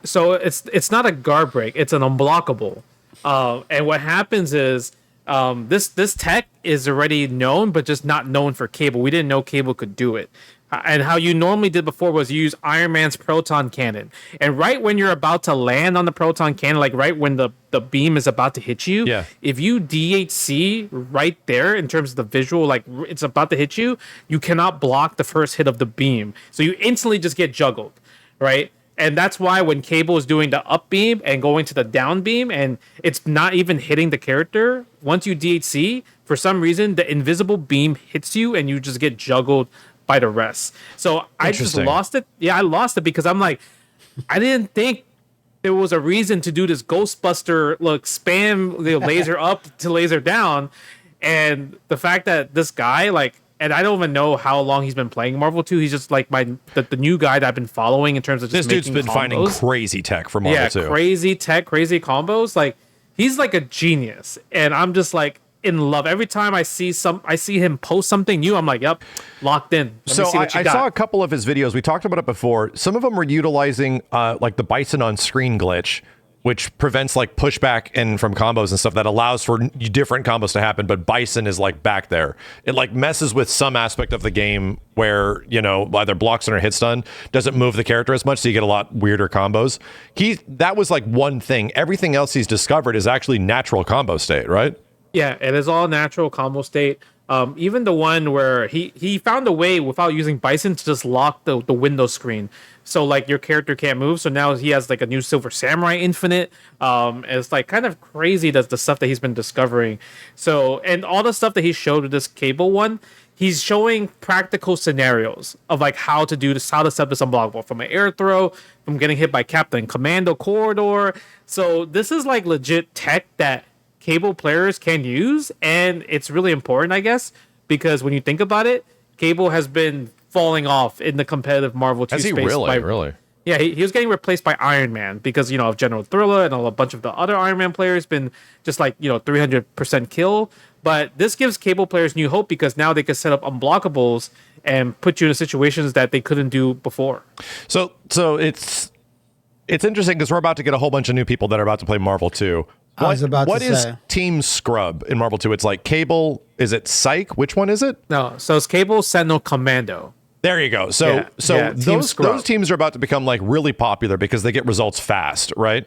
So it's not a guard break. It's an unblockable. And what happens is, this tech is already known, but just not known for Cable. We didn't know Cable could do it. And how you normally did before was you use Iron Man's proton cannon. And right when you're about to land on the proton cannon, like right when the beam is about to hit you, if you DHC right there in terms of the visual, like it's about to hit you, you cannot block the first hit of the beam. So you instantly just get juggled, right? And that's why when Cable is doing the up beam and going to the down beam and it's not even hitting the character, once you DHC, for some reason, the invisible beam hits you and you just get juggled by the rest. So I just lost it. Yeah, I lost it because I'm like, I didn't think there was a reason to do this Ghostbuster, spam the laser up to laser down. And the fact that this guy, and I don't even know how long he's been playing Marvel 2. He's just like the new guy that I've been following in terms of just this dude's been combos. Finding crazy tech for Marvel 2. Yeah, crazy tech, crazy combos. Like, he's like a genius, and I'm just like in love. Every time I see him post something new, I'm like, yep, locked in. I saw a couple of his videos. We talked about it before. Some of them were utilizing like the Bison on screen glitch, which prevents like pushback and from combos and stuff, that allows for different combos to happen. But Bison is like back there. It like messes with some aspect of the game where, either blocks or hit stun doesn't move the character as much. So you get a lot weirder combos. That was like one thing. Everything else he's discovered is actually natural combo state, right? Yeah, it is all natural combo state. Even the one where he found a way without using Bison to just lock the window screen. So like your character can't move. So now he has like a new Silver Samurai Infinite. It's like kind of crazy the stuff that he's been discovering. So, and all the stuff that he showed with this Cable one, he's showing practical scenarios of like how to do this, how to set this unblockable from an air throw, from getting hit by Captain Commando Corridor. So this is like legit tech that Cable players can use, and it's really important, I guess, because when you think about it, Cable has been falling off in the competitive Marvel 2 space. Really? Yeah, he was getting replaced by Iron Man because, of General Thriller and a bunch of the other Iron Man players been just like, 300% kill. But this gives Cable players new hope because now they can set up unblockables and put you in situations that they couldn't do before. So it's interesting because we're about to get a whole bunch of new people that are about to play Marvel 2. What is Team Scrub in Marvel 2? It's like Cable. Is it Psych? Which one is it? No, so it's Cable, Sentinel, Commando. There you go. Those teams are about to become like really popular because they get results fast, right?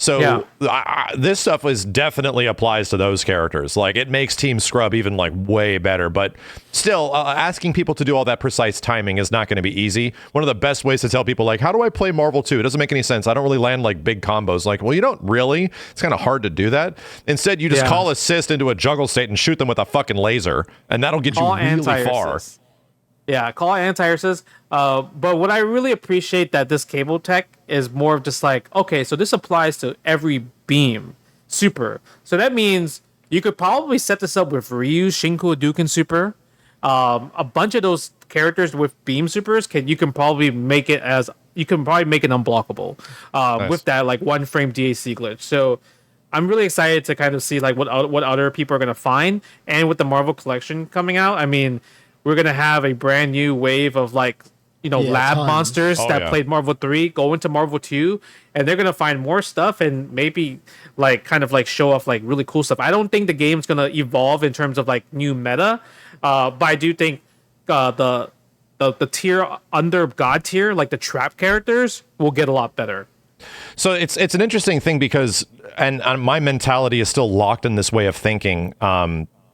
So this stuff definitely applies to those characters. Like, it makes Team Scrub even like way better. But still, asking people to do all that precise timing is not going to be easy. One of the best ways to tell people, like, how do I play Marvel 2? It doesn't make any sense. I don't really land like big combos. Like, well, you don't really. It's kind of hard to do that. Instead, you just call assist into a juggle state and shoot them with a fucking laser, and that'll get you really far. Yeah, call anti-assist. But what I really appreciate that this cable tech is more of just like, okay, so this applies to every beam super. So that means you could probably set this up with Ryu, Shinku, Hadouken super. A bunch of those characters with beam supers you can probably make it unblockable nice. With that like 1 frame DAC glitch. So I'm really excited to kind of see like what other people are gonna find, and with the Marvel collection coming out, I mean, we're gonna have a brand new wave of like lab monsters that played Marvel 3 go into Marvel 2, and they're gonna find more stuff and maybe like kind of like show off like really cool stuff. I don't think the game's gonna evolve in terms of like new meta, but I do think the tier under God tier, like the trap characters, will get a lot better. So it's an interesting thing because and my mentality is still locked in this way of thinking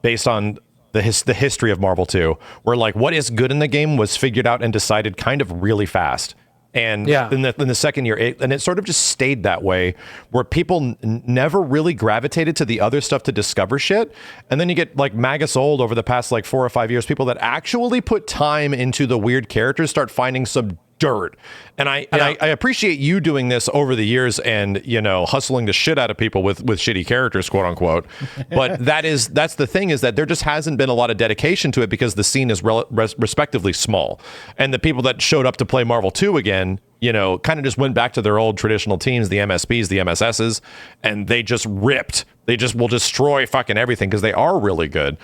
based on the history of Marvel 2, where like what is good in the game was figured out and decided kind of really fast. And in the second year, it sort of just stayed that way, where people never really gravitated to the other stuff to discover shit. And then you get like Magus Old over the past like 4 or 5 years, people that actually put time into the weird characters start finding some dirt. And I appreciate you doing this over the years and hustling the shit out of people with shitty characters, quote unquote. But that's the thing, is that there just hasn't been a lot of dedication to it because the scene is respectively small, and the people that showed up to play Marvel 2 again kind of just went back to their old traditional teams, the MSPs, the MSSs, and they just ripped. They just will destroy fucking everything because they are really good.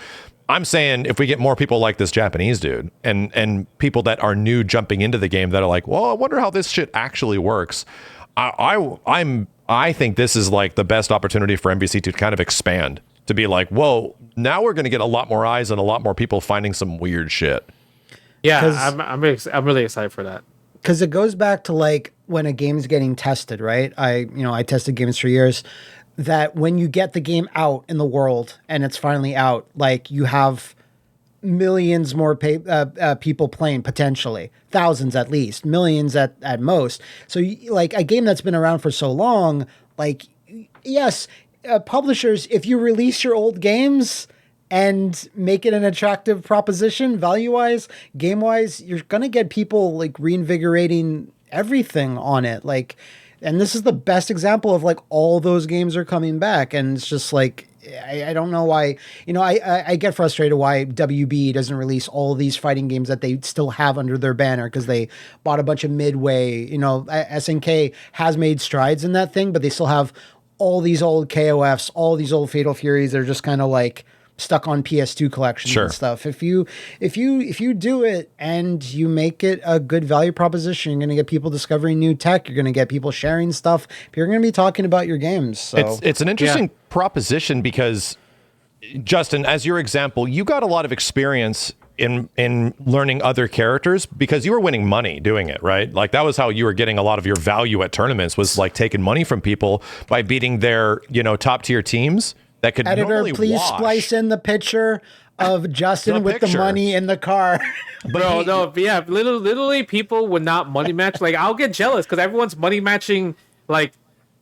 I'm saying if we get more people like this Japanese dude and people that are new jumping into the game that are like, well, I wonder how this shit actually works. I think this is like the best opportunity for MVC to kind of expand, to be like, whoa, now we're going to get a lot more eyes and a lot more people finding some weird shit. Yeah, I'm really excited for that. Because it goes back to like when a game's getting tested, right? I tested games for years. That when you get the game out in the world and it's finally out, like you have millions more people playing, potentially thousands at least, millions at most. So like a game that's been around for so long, like yes, publishers, if you release your old games and make it an attractive proposition, value-wise, game-wise, you're gonna get people like reinvigorating everything on it, like. And this is the best example of like all those games are coming back. And it's just like, I don't know why, I get frustrated why WB doesn't release all these fighting games that they still have under their banner because they bought a bunch of Midway. SNK has made strides in that thing, but they still have all these old KOFs, all these old Fatal Furies. They're just kind of like stuck on PS2 collections and stuff. If you do it and you make it a good value proposition, you're going to get people discovering new tech. You're going to get people sharing stuff. You're going to be talking about your games. So it's an interesting proposition because, Justin, as your example, you got a lot of experience in learning other characters because you were winning money doing it, right? Like that was how you were getting a lot of your value at tournaments, was like taking money from people by beating their top tier teams. That could Editor, please splice in the picture of Justin with the money in the car. Literally, people would not money match. Like, I'll get jealous because everyone's money matching like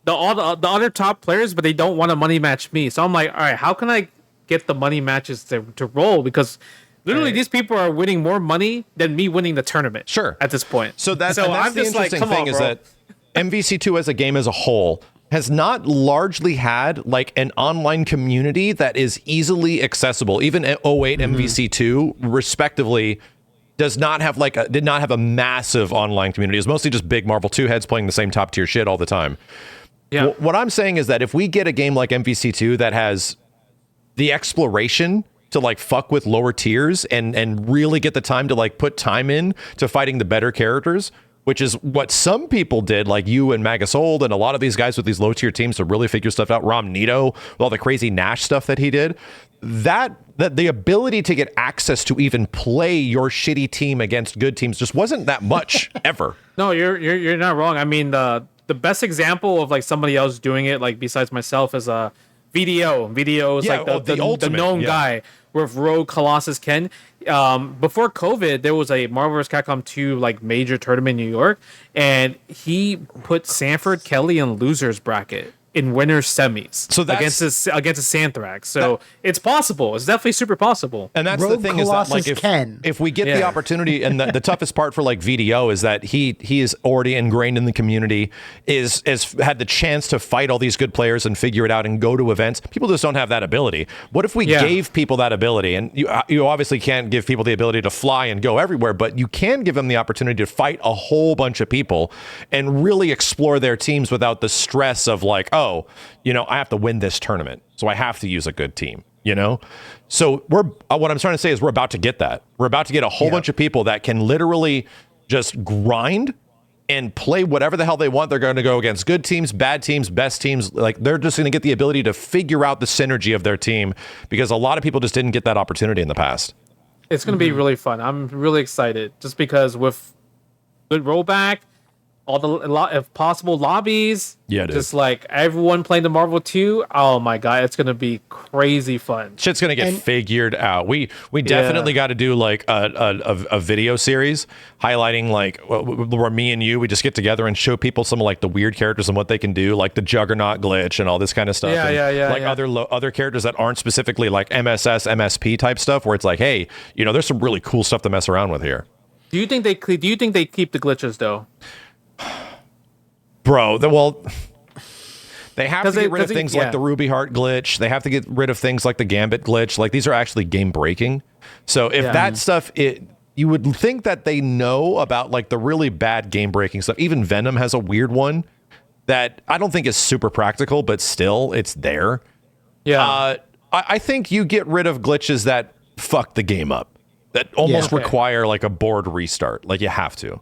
the other top players, but they don't want to money match me. So I'm like, all right, how can I get the money matches to roll? Because literally, these people are winning more money than me winning the tournament. Sure, at this point. So that's the interesting thing is that MVC2 as a game as a whole has not largely had like an online community that is easily accessible. Even 08 MVC2 respectively did not have a massive online community. It was mostly just big Marvel 2 heads playing the same top tier shit all the time. Yeah. What I'm saying is that if we get a game like MVC2 that has the exploration to like fuck with lower tiers and really get the time to like put time in to fighting the better characters, which is what some people did, like you and Magus Old and a lot of these guys with these low tier teams to really figure stuff out. Rom Nito with all the crazy Nash stuff that he did. That the ability to get access to even play your shitty team against good teams just wasn't that much ever. No, you're not wrong. I mean, the the best example of like somebody else doing it, like besides myself, is VDO. VDO is like the known guy with Rogue Colossus Ken. Before COVID, there was a Marvel vs. Capcom 2 like major tournament in New York, and he put Sanford Kelly in losers bracket in winners semis. So that's against a Santhrax. So it's possible. It's definitely super possible. And that's Rogue the thing Colossus is that like if we get the opportunity, and the toughest part for like VDO is that he is already ingrained in the community, is had the chance to fight all these good players and figure it out and go to events. People just don't have that ability. What if we gave people that ability? And you obviously can't give people the ability to fly and go everywhere, but you can give them the opportunity to fight a whole bunch of people and really explore their teams without the stress of like, oh, I have to win this tournament, so I have to use a good team, So what I'm trying to say is we're about to get that. We're about to get a whole bunch of people that can literally just grind and play whatever the hell they want. They're going to go against good teams, bad teams, best teams. Like, they're just going to get the ability to figure out the synergy of their team, because a lot of people just didn't get that opportunity in the past. It's going to be really fun. I'm really excited, just because with good rollback, if possible lobbies, just like everyone playing the Marvel 2. Oh my god, it's gonna be crazy fun. Shit's gonna get figured out. We definitely got to do like a video series highlighting like where me and you, we just get together and show people some of like the weird characters and what they can do, like the Juggernaut glitch and all this kind of stuff. Like other characters that aren't specifically like MSP type stuff, where it's like, hey, there's some really cool stuff to mess around with here. Do you think they keep the glitches though? Bro, they have to get rid of things like the Ruby Heart glitch. They have to get rid of things like the Gambit glitch. Like, these are actually game breaking. So if that stuff, you would think that they know about like the really bad game breaking stuff. Even Venom has a weird one that I don't think is super practical, but still it's there. Yeah. I think you get rid of glitches that fuck the game up, that almost require like a board restart. Like, you have to.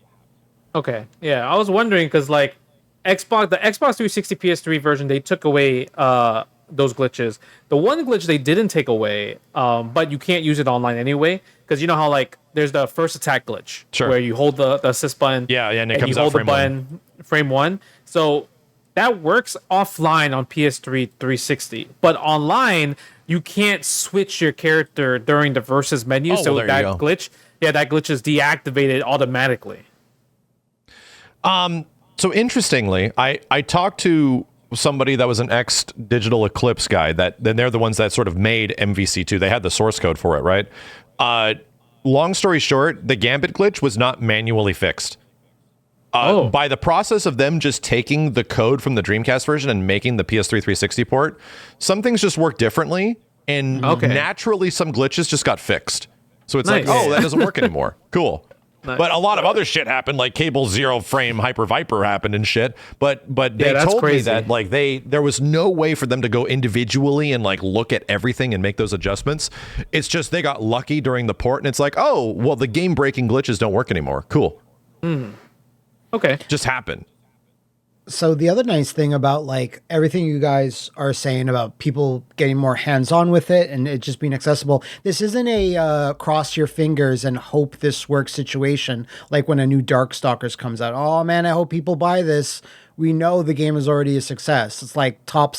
Okay. Yeah, I was wondering because like the Xbox 360 PS3 version, they took away those glitches. The one glitch they didn't take away, but you can't use it online anyway, because you know how like there's the first attack glitch where you hold the assist button. And it comes out frame one. Frame one. So that works offline on PS3 360, but online you can't switch your character during the versus menu. So that glitch is deactivated automatically. So interestingly, I talked to somebody that was an ex-Digital Eclipse guy, then they're the ones that sort of made MVC2. They had the source code for it, right? Long story short, the Gambit glitch was not manually fixed. By the process of them just taking the code from the Dreamcast version and making the PS3 360 port, some things just work differently, and naturally some glitches just got fixed. So it's like, that doesn't work anymore. Cool. Nice. But a lot of other shit happened, like Cable Zero Frame Hyper Viper happened and shit. But they told me that like there was no way for them to go individually and like look at everything and make those adjustments. It's just they got lucky during the port, and it's like, oh, well, the game breaking glitches don't work anymore. Cool. Okay. Just happened. So the other nice thing about like everything you guys are saying about people getting more hands-on with it and it just being accessible, this isn't a cross your fingers and hope this works situation like when a new Darkstalkers comes out. Oh man, I hope people buy this. We know the game is already a success. It's like top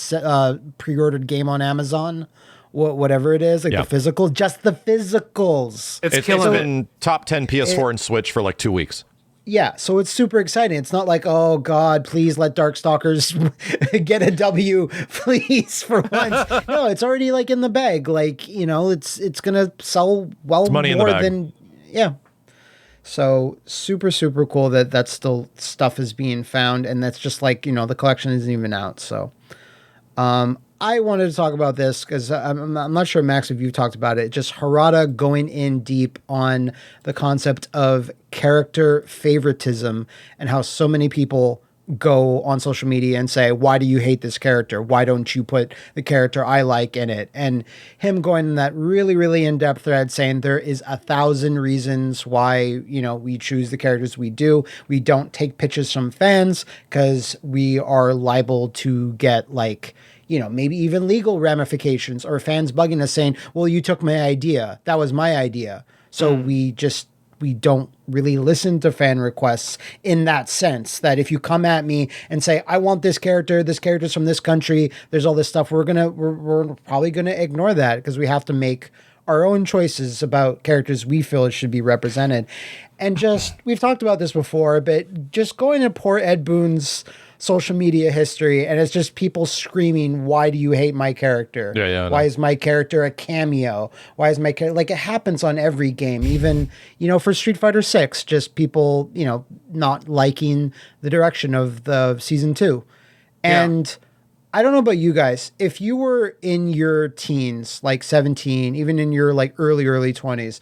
pre-ordered game on Amazon, whatever it is, like the physical, just the physicals. It's been top 10 PS4 and Switch for like 2 weeks. Yeah, so it's super exciting. It's not like, oh God, please let Darkstalkers get a W, please, for once. No, it's already like in the bag. Like, it's gonna sell well more than So super, super cool that still stuff is being found, and that's just like, the collection isn't even out. So I wanted to talk about this because I'm not sure, Max, if you've talked about it. Just Harada going in deep on the concept of character favoritism and how so many people go on social media and say, why do you hate this character? Why don't you put the character I like in it? And him going in that really, really in-depth thread saying there is 1,000 reasons why, we choose the characters we do. We don't take pitches from fans because we are liable to get like, maybe even legal ramifications or fans bugging us saying, well, you took my idea. That was my idea. So we just we don't really listen to fan requests in that sense, that if you come at me and say, I want this character's from this country, there's all this stuff, we're probably gonna ignore that, because we have to make our own choices about characters we feel should be represented. And just, we've talked about this before, but just going to poor Ed Boon's social media history, and it's just people screaming, why do you hate my character? Why is my character a cameo? Why is my character, like, it happens on every game, even, for Street Fighter 6, just people, not liking the direction of the season 2. And I don't know about you guys, if you were in your teens, like 17, even in your like early 20s,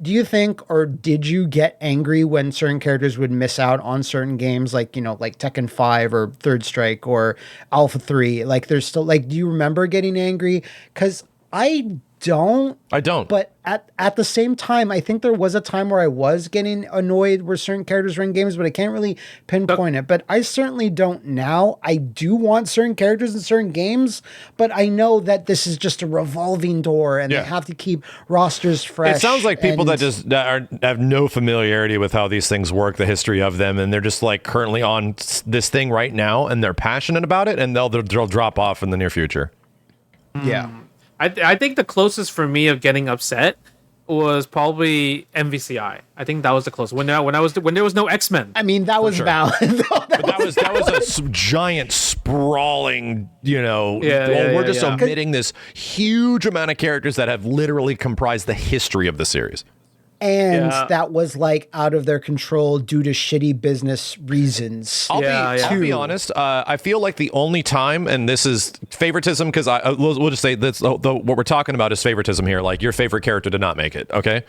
do you think, or did you get angry when certain characters would miss out on certain games, like, like Tekken 5 or Third Strike or Alpha 3? Like, there's still, like, do you remember getting angry? Because I don't. But at the same time, I think there was a time where I was getting annoyed where certain characters were in games, but I can't really pinpoint it. But I certainly don't now. I do want certain characters in certain games, but I know that this is just a revolving door, and they have to keep rosters fresh. It sounds like people that have no familiarity with how these things work, the history of them, and they're just like currently on this thing right now, and they're passionate about it, and they'll drop off in the near future. Yeah. I think the closest for me of getting upset was probably MVCI. I think that was the closest. When there was no X-Men. I mean, that was valid. that was a giant sprawling, we're just omitting this huge amount of characters that have literally comprised the history of the series. And that was like out of their control due to shitty business reasons. I'll be honest. I feel like the only time, and this is favoritism, because we'll just say this, what we're talking about is favoritism here. Like, your favorite character did not make it. Okay.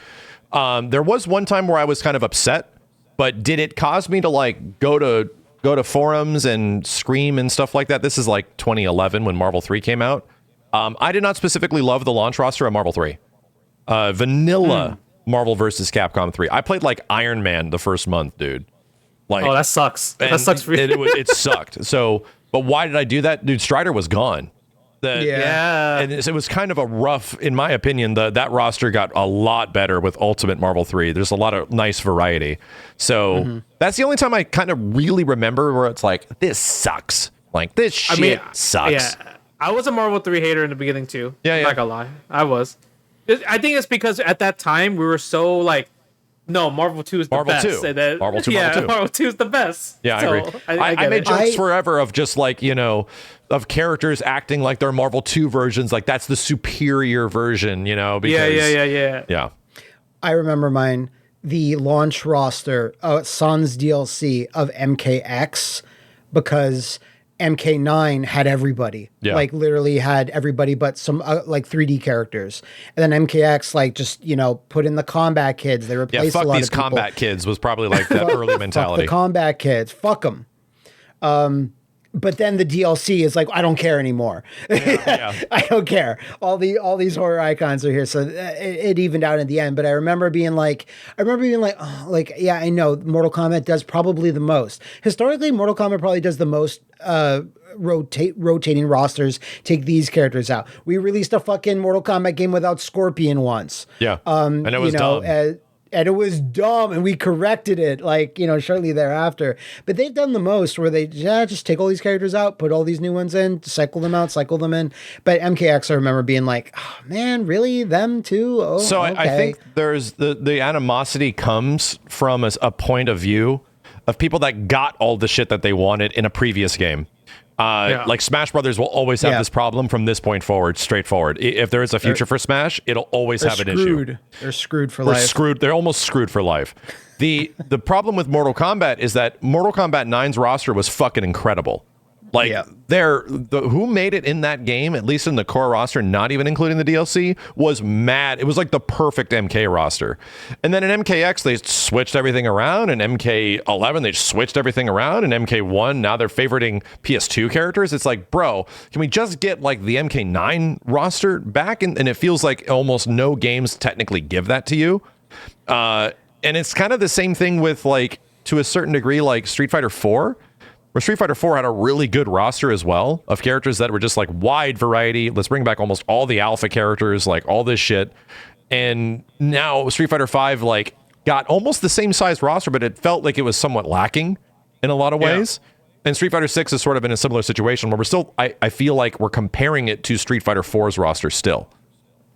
There was one time where I was kind of upset, but did it cause me to like go to forums and scream and stuff like that? This is like 2011 when Marvel 3 came out. I did not specifically love the launch roster of Marvel 3. Vanilla. Marvel vs. Capcom 3. I played like Iron Man the first month, dude. Like, oh, that sucks. That sucks for you. It sucked. So, but why did I do that? Dude, Strider was gone. And it was kind of a rough, in my opinion, that roster got a lot better with Ultimate Marvel 3. There's a lot of nice variety. So that's the only time I kind of really remember where it's like, this sucks. Like, this shit sucks. Yeah. I was a Marvel 3 hater in the beginning too. Yeah. I'm not gonna lie. I was. I think it's because at that time we were so like, no, Marvel 2 is the best. Marvel 2, Marvel 2 is the best. Yeah, I agree. I made jokes forever of just like, of characters acting like they're Marvel 2 versions. Like, that's the superior version, because... Yeah. I remember the launch roster, Sans DLC of MKX, because MK9 had everybody, like literally had everybody but some like 3D characters, and then MKX like just put in the combat kids. They replaced a lot of people. These combat kids was probably like that early mentality. Fuck the combat kids, fuck them. But then the DLC is like, I don't care anymore. I don't care. All these horror icons are here, so it evened out in the end. But I remember being like, oh, like, yeah, I know Mortal Kombat does probably the most. Historically, Mortal Kombat probably does the most rotating rosters. Take these characters out. We released a fucking Mortal Kombat game without Scorpion once. Yeah, and it was dumb. And it was dumb, and we corrected it, like, shortly thereafter. But they've done the most, where they just take all these characters out, put all these new ones in, cycle them out, cycle them in. But MKX, I remember being like, oh, man, really? Them too? Oh, so okay. I think there's the animosity comes from a point of view of people that got all the shit that they wanted in a previous game. Like Smash Brothers will always have this problem from this point forward, straightforward. If there is a future for Smash, it'll always have an issue. They're screwed for life. They're almost screwed for life. The problem with Mortal Kombat is that Mortal Kombat 9's roster was fucking incredible. Like, who made it in that game, at least in the core roster, not even including the DLC, was mad. It was like the perfect MK roster. And then in MKX, they switched everything around. And MK11, they switched everything around. And MK1, now they're favoriting PS2 characters. It's like, bro, can we just get like the MK9 roster back? And it feels like almost no games technically give that to you. And it's kind of the same thing with, like, to a certain degree, like Street Fighter 4. Where Street Fighter 4 had a really good roster as well of characters that were just like wide variety. Let's bring back almost all the alpha characters, like all this shit. And now Street Fighter 5, like, got almost the same size roster, but it felt like it was somewhat lacking in a lot of ways. And Street Fighter 6 is sort of in a similar situation where we're still, I feel like we're comparing it to Street Fighter 4's roster still.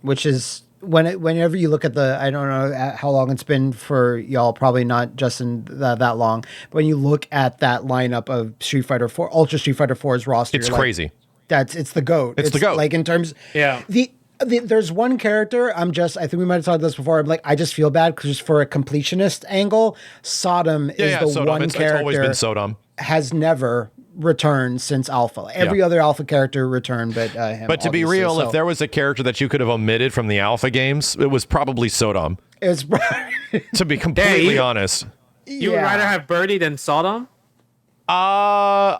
Which is, whenever you look at I don't know how long it's been for y'all, probably not Justin that long, but when you look at that lineup of Street Fighter 4, Ultra Street Fighter 4's roster, it's crazy. It's the GOAT. It's the GOAT. Like in terms, there's one character I think we might have talked about this before. I'm like, I just feel bad because for a completionist angle, Sodom is the one character. It's always been Sodom. Has never returned since Alpha. Every other Alpha character returned, but him. But to be real, if there was a character that you could have omitted from the Alpha games, it was probably Sodom. It's to be completely honest. You would rather have Birdie than Sodom? I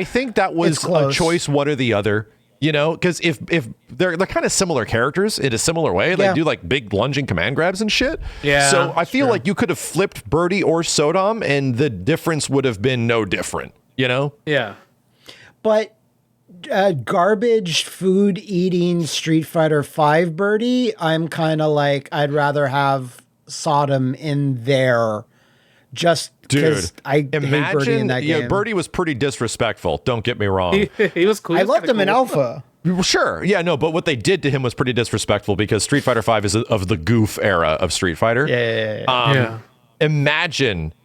think that was a choice, one or the other. You know, because if they're kind of similar characters in a similar way, they do like big lunging command grabs and shit. Yeah. So I feel like you could have flipped Birdie or Sodom, and the difference would have been no different. You know? Yeah. But garbage food eating Street Fighter 5 Birdie, I'm kind of like, I'd rather have Sodom in there. Just because I hate Birdie in that game. Yeah, Birdie was pretty disrespectful. Don't get me wrong. He was cool. I loved him in Alpha. Sure. Yeah, no, but what they did to him was pretty disrespectful because Street Fighter V is of the goof era of Street Fighter. Yeah. Imagine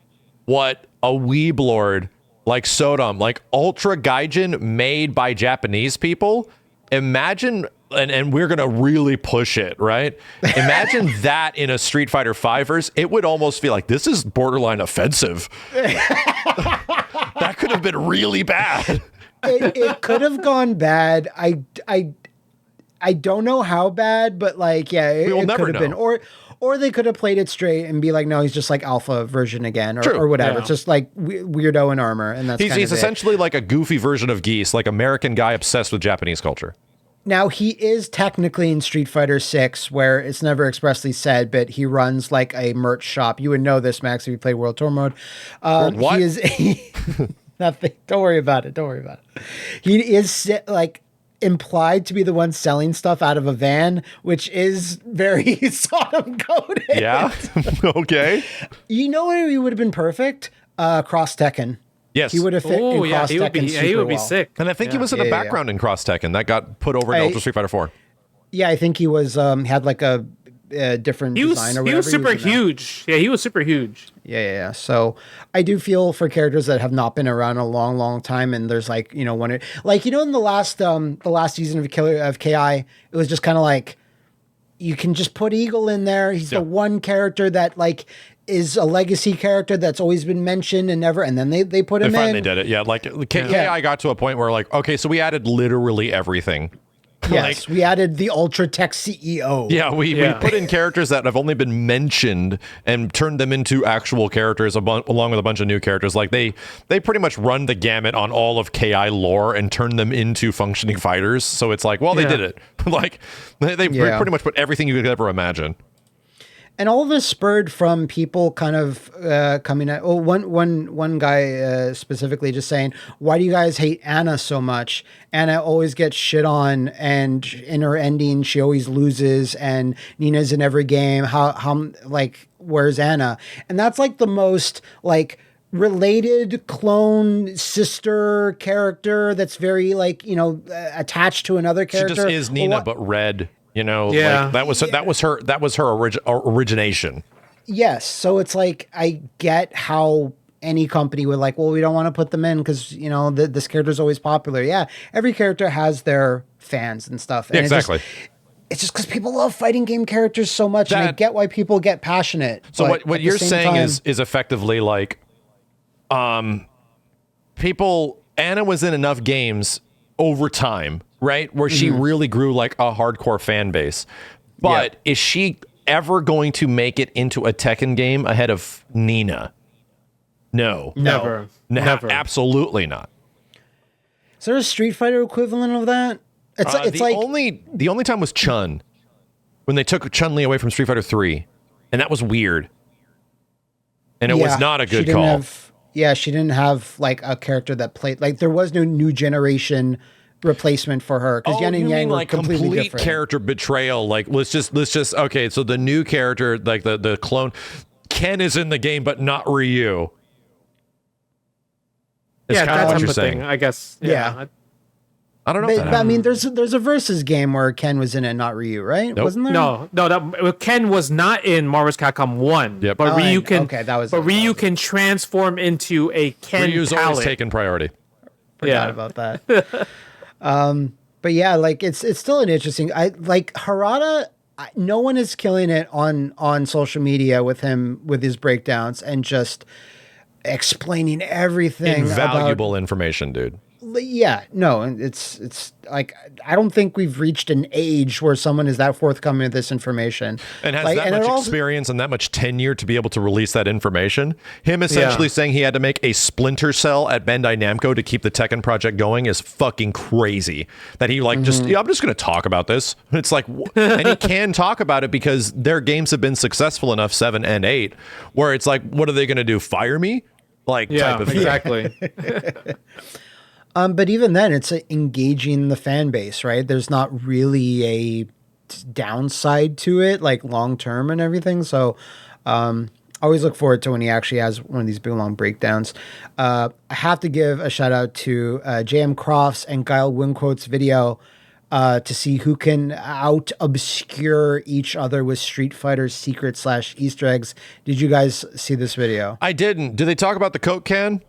what a weeblord like Sodom, like Ultra Gaijin made by Japanese people. Imagine, and we're going to really push it, right? Imagine that in a Street Fighter 5-verse. It would almost feel like this is borderline offensive. That could have been really bad. It could have gone bad. I don't know how bad, but like, yeah, it could have been. Or they could have played it straight and be like, no, he's just like Alpha version again, or whatever. Yeah. It's just like weirdo in armor, and that's he's essentially like a goofy version of Geese, like American guy obsessed with Japanese culture. Now, he is technically in Street Fighter 6, where it's never expressly said, but he runs like a merch shop. You would know this, Max, if you play World Tour mode. What? He is nothing. Don't worry about it. He is like implied to be the one selling stuff out of a van, which is very Sodom coded. Yeah. Okay. You know where he would have been perfect? Cross Tekken. Yes. He would have fit in Cross Tekken he would be sick. And I think he was in the background in Cross Tekken. That got put over in Ultra Street Fighter 4. Yeah, I think he was had like a different design or whatever. He was super huge. Yeah, he was super huge. Yeah. So I do feel for characters that have not been around a long, long time, and there's like, you know, in the last season of KI, it was just kind of like you can just put Eagle in there. He's the one character that like is a legacy character that's always been mentioned and then they put him in. They finally did it. Yeah, like KI got to a point where like, okay, so we added literally everything. Yes, we added the Ultra Tech CEO. Yeah, we put in characters that have only been mentioned and turned them into actual characters along with a bunch of new characters. Like they pretty much run the gamut on all of KI lore and turn them into functioning fighters. So it's like, well, they did it. Like they pretty much put everything you could ever imagine. And all of this spurred from people kind of coming at one guy specifically just saying, why do you guys hate Anna so much? Anna always gets shit on, and in her ending she always loses, and Nina's in every game. How like, where's Anna? And that's like the most like related clone sister character that's very like, you know, attached to another character. She just is Nina but red. You know, like that was her origination. Yes. So it's like, I get how any company would like, well, we don't want to put them in because, you know, this character is always popular. Yeah. Every character has their fans and stuff. And exactly. It's just because people love fighting game characters so much, and I get why people get passionate. So what you're saying is effectively like, Anna was in enough games over time, right, where she really grew like a hardcore fan base. But is she ever going to make it into a Tekken game ahead of Nina? No. Never. Absolutely not. Is there a Street Fighter equivalent of that? It's the only time was Chun, when they took Chun-Li away from Street Fighter 3, and that was weird. And it was not a good call. She didn't have like a character that played, like there was no new generation replacement for her because Yin and Yang were like completely complete different. Character betrayal. Like let's just okay. So the new character, like the clone, Ken is in the game, but not Ryu. Yeah, that's what you're the saying. thing, I guess. Yeah. I don't know. But I mean, there's a versus game where Ken was in it, not Ryu, right? Nope. Wasn't there? No, Ken was not in Marvel's Capcom 1. Yep. But Ryu can. Okay, that was. But Ryu can transform into a Ken Ryu's palette. always taken priority. Forgot about that. But yeah, like it's still an interesting. I like Harada. No one is killing it on social media with him with his breakdowns and just explaining everything. Invaluable information, dude. Yeah, no, it's like I don't think we've reached an age where someone is that forthcoming with this information and has like, that much experience and that much tenure to be able to release that information. Him essentially saying he had to make a Splinter Cell at Bandai Namco to keep the Tekken project going is fucking crazy. That he like I'm just going to talk about this. It's like, and he can talk about it because their games have been successful enough, 7 and 8, where it's like, what are they going to do? Fire me? Like type of thing. Exactly. But even then, it's engaging the fan base, right? There's not really a downside to it, like long term and everything. So, I always look forward to when he actually has one of these big long breakdowns. I have to give a shout out to JM Crofts and GuileWinQuote's video to see who can out obscure each other with Street Fighter secret / Easter eggs. Did you guys see this video? I didn't. Did they talk about the Coke can?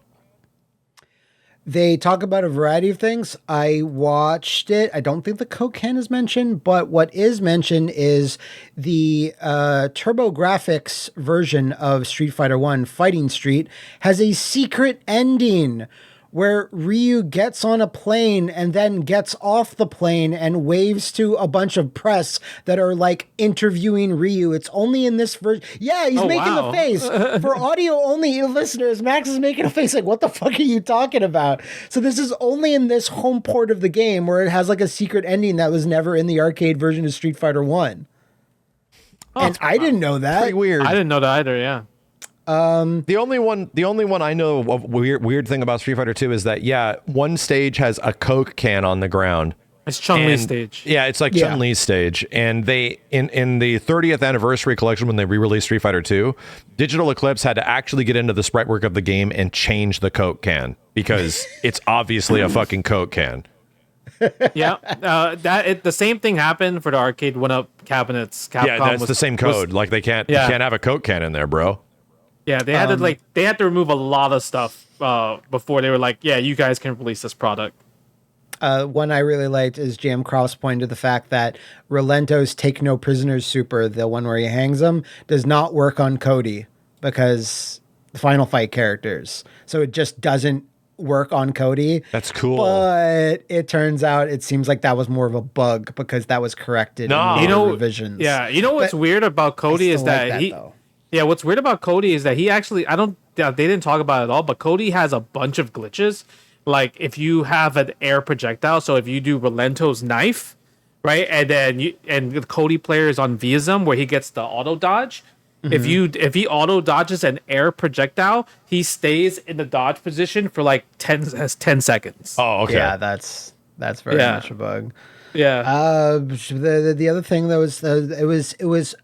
They talk about a variety of things. I watched it. I don't think the Coke can is mentioned, but what is mentioned is the TurboGrafx version of Street Fighter 1 Fighting Street has a secret ending where Ryu gets on a plane and then gets off the plane and waves to a bunch of press that are like interviewing Ryu. It's only in this version. Yeah, he's making the face. For audio only listeners, Max is making a face like, what the fuck are you talking about? So this is only in this home port of the game where it has like a secret ending that was never in the arcade version of Street Fighter 1. And I didn't know that. Pretty weird. I didn't know that either, yeah. The only one I know of weird thing about Street Fighter 2 is that one stage has a Coke can on the ground. It's Chun-Li's stage. Yeah, it's like Chun-Li's stage. And they in the 30th anniversary collection when they re-released Street Fighter 2, Digital Eclipse had to actually get into the sprite work of the game and change the Coke can because it's obviously a fucking Coke can. Yeah, the same thing happened for the arcade one-up cabinets. Capcom that's the same code. Like you can't have a Coke can in there, bro. Yeah, they had to remove a lot of stuff before they were like, yeah, you guys can release this product. One I really liked is Jam Cross pointed to the fact that Relento's Take No Prisoners Super, the one where he hangs them, does not work on Cody because the Final Fight characters. So it just doesn't work on Cody. That's cool. But it turns out it seems like that was more of a bug because that was corrected in revisions. Yeah, you know what's weird about Cody is that he... Though. Yeah, what's weird about Cody is that he actually, they didn't talk about it at all, but Cody has a bunch of glitches. Like if you have an air projectile, so if you do Relento's knife, right, and then the Cody player is on Vism where he gets the auto dodge. Mm-hmm. If he auto dodges an air projectile, he stays in the dodge position for like 10 seconds. Oh, okay. Yeah, that's very much a bug. Yeah. The other thing that was it was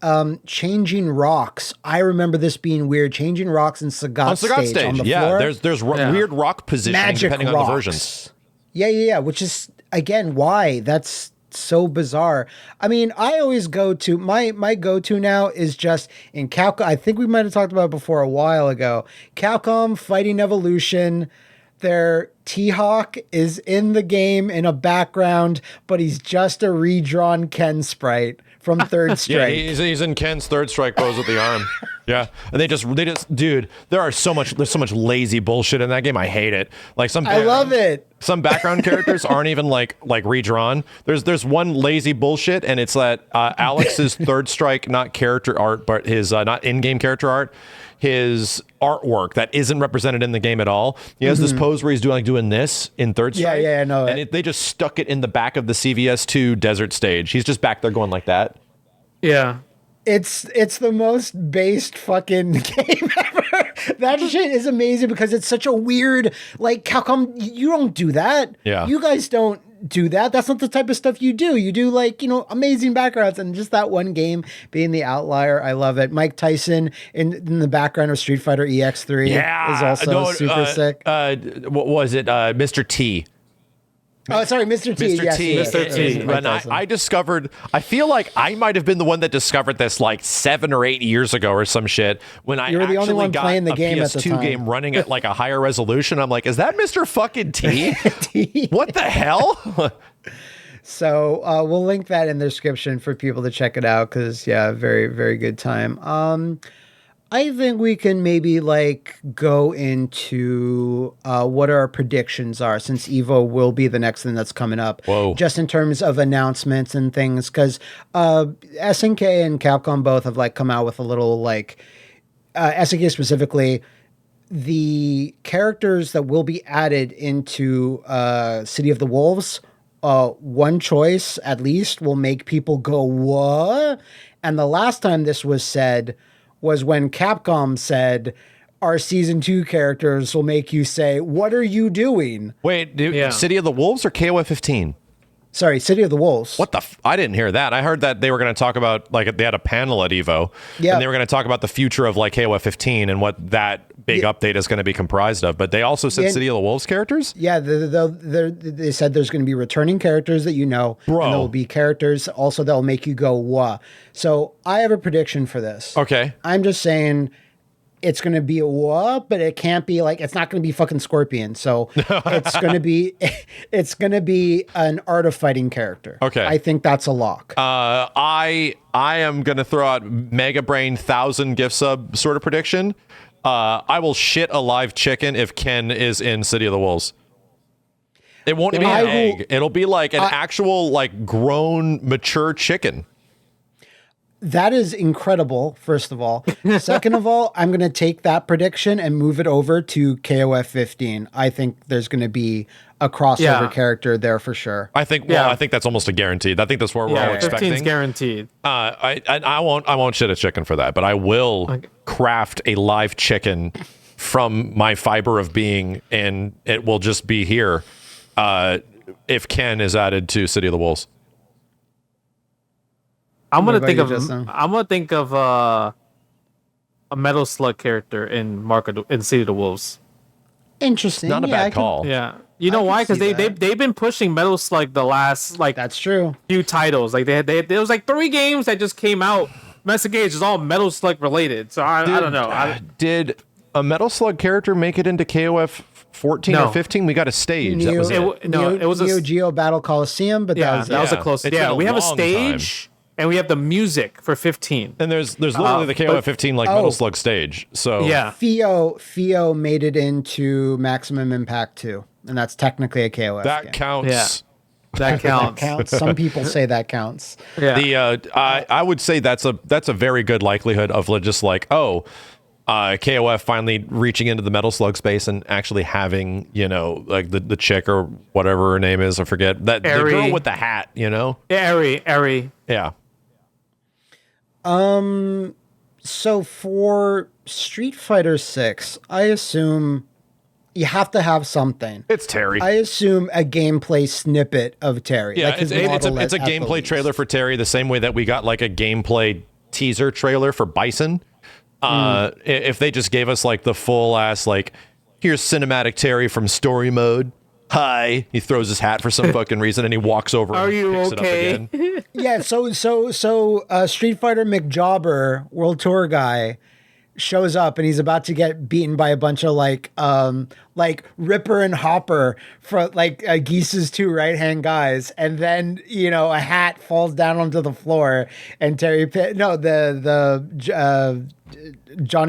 changing rocks. I remember this being weird. Changing rocks in Sagat stage on the floor. There's weird rock positioning Magic depending rocks. on the versions. Yeah. Which is again why that's so bizarre. I mean, I always go to my go-to now is just in Capcom. I think we might have talked about it before a while ago. Capcom Fighting Evolution. Their T-Hawk is in the game in a background, but he's just a redrawn Ken sprite from Third Strike. Yeah, he's in Ken's Third Strike pose with the arm. Yeah, and they just, dude, there's so much lazy bullshit in that game. I hate it. Like I love it. Some background characters aren't even like redrawn. There's one lazy bullshit, and it's that Alex's Third Strike, not character art, but his not in-game character art. His artwork that isn't represented in the game at all. He has this pose where he's doing this in Third Strike. Yeah, I know. And they just stuck it in the back of the CVS2 desert stage. He's just back there going like that. Yeah. It's the most based fucking game ever. That shit is amazing because it's such a weird, like, Capcom, you don't do that. Yeah. You guys don't do that. That's not the type of stuff you do. You do like, amazing backgrounds, and just that one game being the outlier. I love it. Mike Tyson in the background of Street Fighter EX3 is also super sick. What was it? Mr. T. Oh, sorry, Mr. T. Mr. T. Mr. T. And I feel like I might have been the one that discovered this like 7 or 8 years ago or some shit when I were the only one got playing the a game at the PS2 time. game running at like a higher resolution. I'm like, is that Mr. fucking T? What the hell? So we'll link that in the description for people to check it out because, yeah, very, very good time. I think we can maybe like go into what our predictions are, since Evo will be the next thing that's coming up. Whoa. Just in terms of announcements and things, because SNK and Capcom both have like come out with a little like SNK specifically, the characters that will be added into City of the Wolves. One choice at least will make people go, what? And the last time this was said was when Capcom said, our season 2 characters will make you say, what are you doing? Wait, City of the Wolves or KOF 15? Sorry, City of the Wolves. What the? I didn't hear that. I heard that they were going to talk about, like, they had a panel at Evo, and they were going to talk about the future of, like, KOF 15 and what that big update is going to be comprised of. But they also said City of the Wolves characters? Yeah, they said there's going to be returning characters that you know, Bro. and there will be characters also that will make you go, wah. So I have a prediction for this. Okay. I'm just saying it's going to be a what, but it can't be like, it's not going to be fucking Scorpion. So it's going to be an Art of Fighting character. Okay. I think that's a lock. I am going to throw out Mega Brain 1,000 gift sub sort of prediction. I will shit a live chicken if Ken is in City of the Wolves. It won't be an egg. It'll be like an actual, like, grown, mature chicken. That is incredible, first of all. Second of all, I'm going to take that prediction and move it over to KOF 15. I think there's going to be a crossover character there for sure. I think that's almost a guaranteed. I think that's what we're all expecting. 15's guaranteed. I won't shit a chicken for that, but I will craft a live chicken from my fiber of being, and it will just be here if Ken is added to City of the Wolves. I'm gonna think of a Metal Slug character in City of the Wolves. Interesting. Not a bad call. Yeah, you know why? Because they've been pushing Metal Slug the last that's true few titles. Like there was like 3 games that just came out. Master Gage is all Metal Slug related. So I don't know. Did a Metal Slug character make it into KOF 14 or 15? We got a stage. That was it. It was Neo Geo Battle Coliseum, but that was a close. We have a stage. And we have the music for 15. And there's literally the KOF 15 Metal Slug stage. So yeah, Theo made it into Maximum Impact 2, and that's technically a KOF game. Counts. Yeah. That counts. That counts. Some people say that counts. Yeah. I would say that's a very good likelihood of just like KOF finally reaching into the Metal Slug space and actually having, like the chick or whatever her name is, I forget, that the girl with the hat, Eri. Yeah. So for Street Fighter 6, I assume you have to have something. It's Terry. I assume a gameplay snippet of Terry. Yeah, like it's a gameplay trailer for Terry, the same way that we got like a gameplay teaser trailer for Bison. If they just gave us like the full ass, like, here's cinematic Terry from story mode. Hi. He throws his hat for some fucking reason and he walks over and picks it up again. Yeah, so Street Fighter McJobber, World Tour guy, shows up and he's about to get beaten by a bunch of like Ripper and Hopper for like Geese's 2 right-hand guys, and then a hat falls down onto the floor and Johnny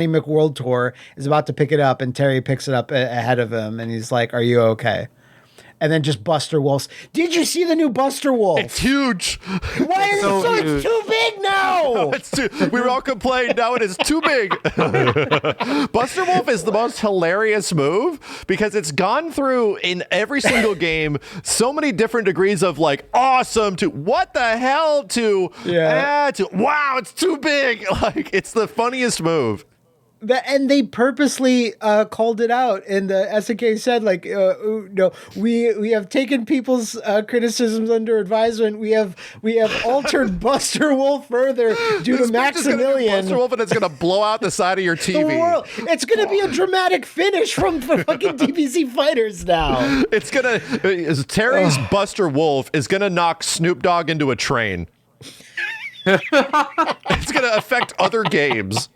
McWorld Tour is about to pick it up and Terry picks it up ahead of him and he's like, "Are you okay?" And then just Buster Wolf's. Did you see the new Buster Wolf? It's huge. Why is it's too big now? We were all complaining. Now it is too big. Buster Wolf is the most hilarious move because it's gone through in every single game so many different degrees of like awesome to what the hell to to wow, it's too big. Like, it's the funniest move. And they purposely called it out, and the SNK said, like, no, we have taken people's criticisms under advisement. We have altered Buster Wolf further due to Maximilian. Buster Wolf, and it's gonna blow out the side of your TV. The world. It's gonna be a dramatic finish from fucking DBZ Fighters now. It's gonna Terry's Buster Wolf is gonna knock Snoop Dogg into a train. It's gonna affect other games.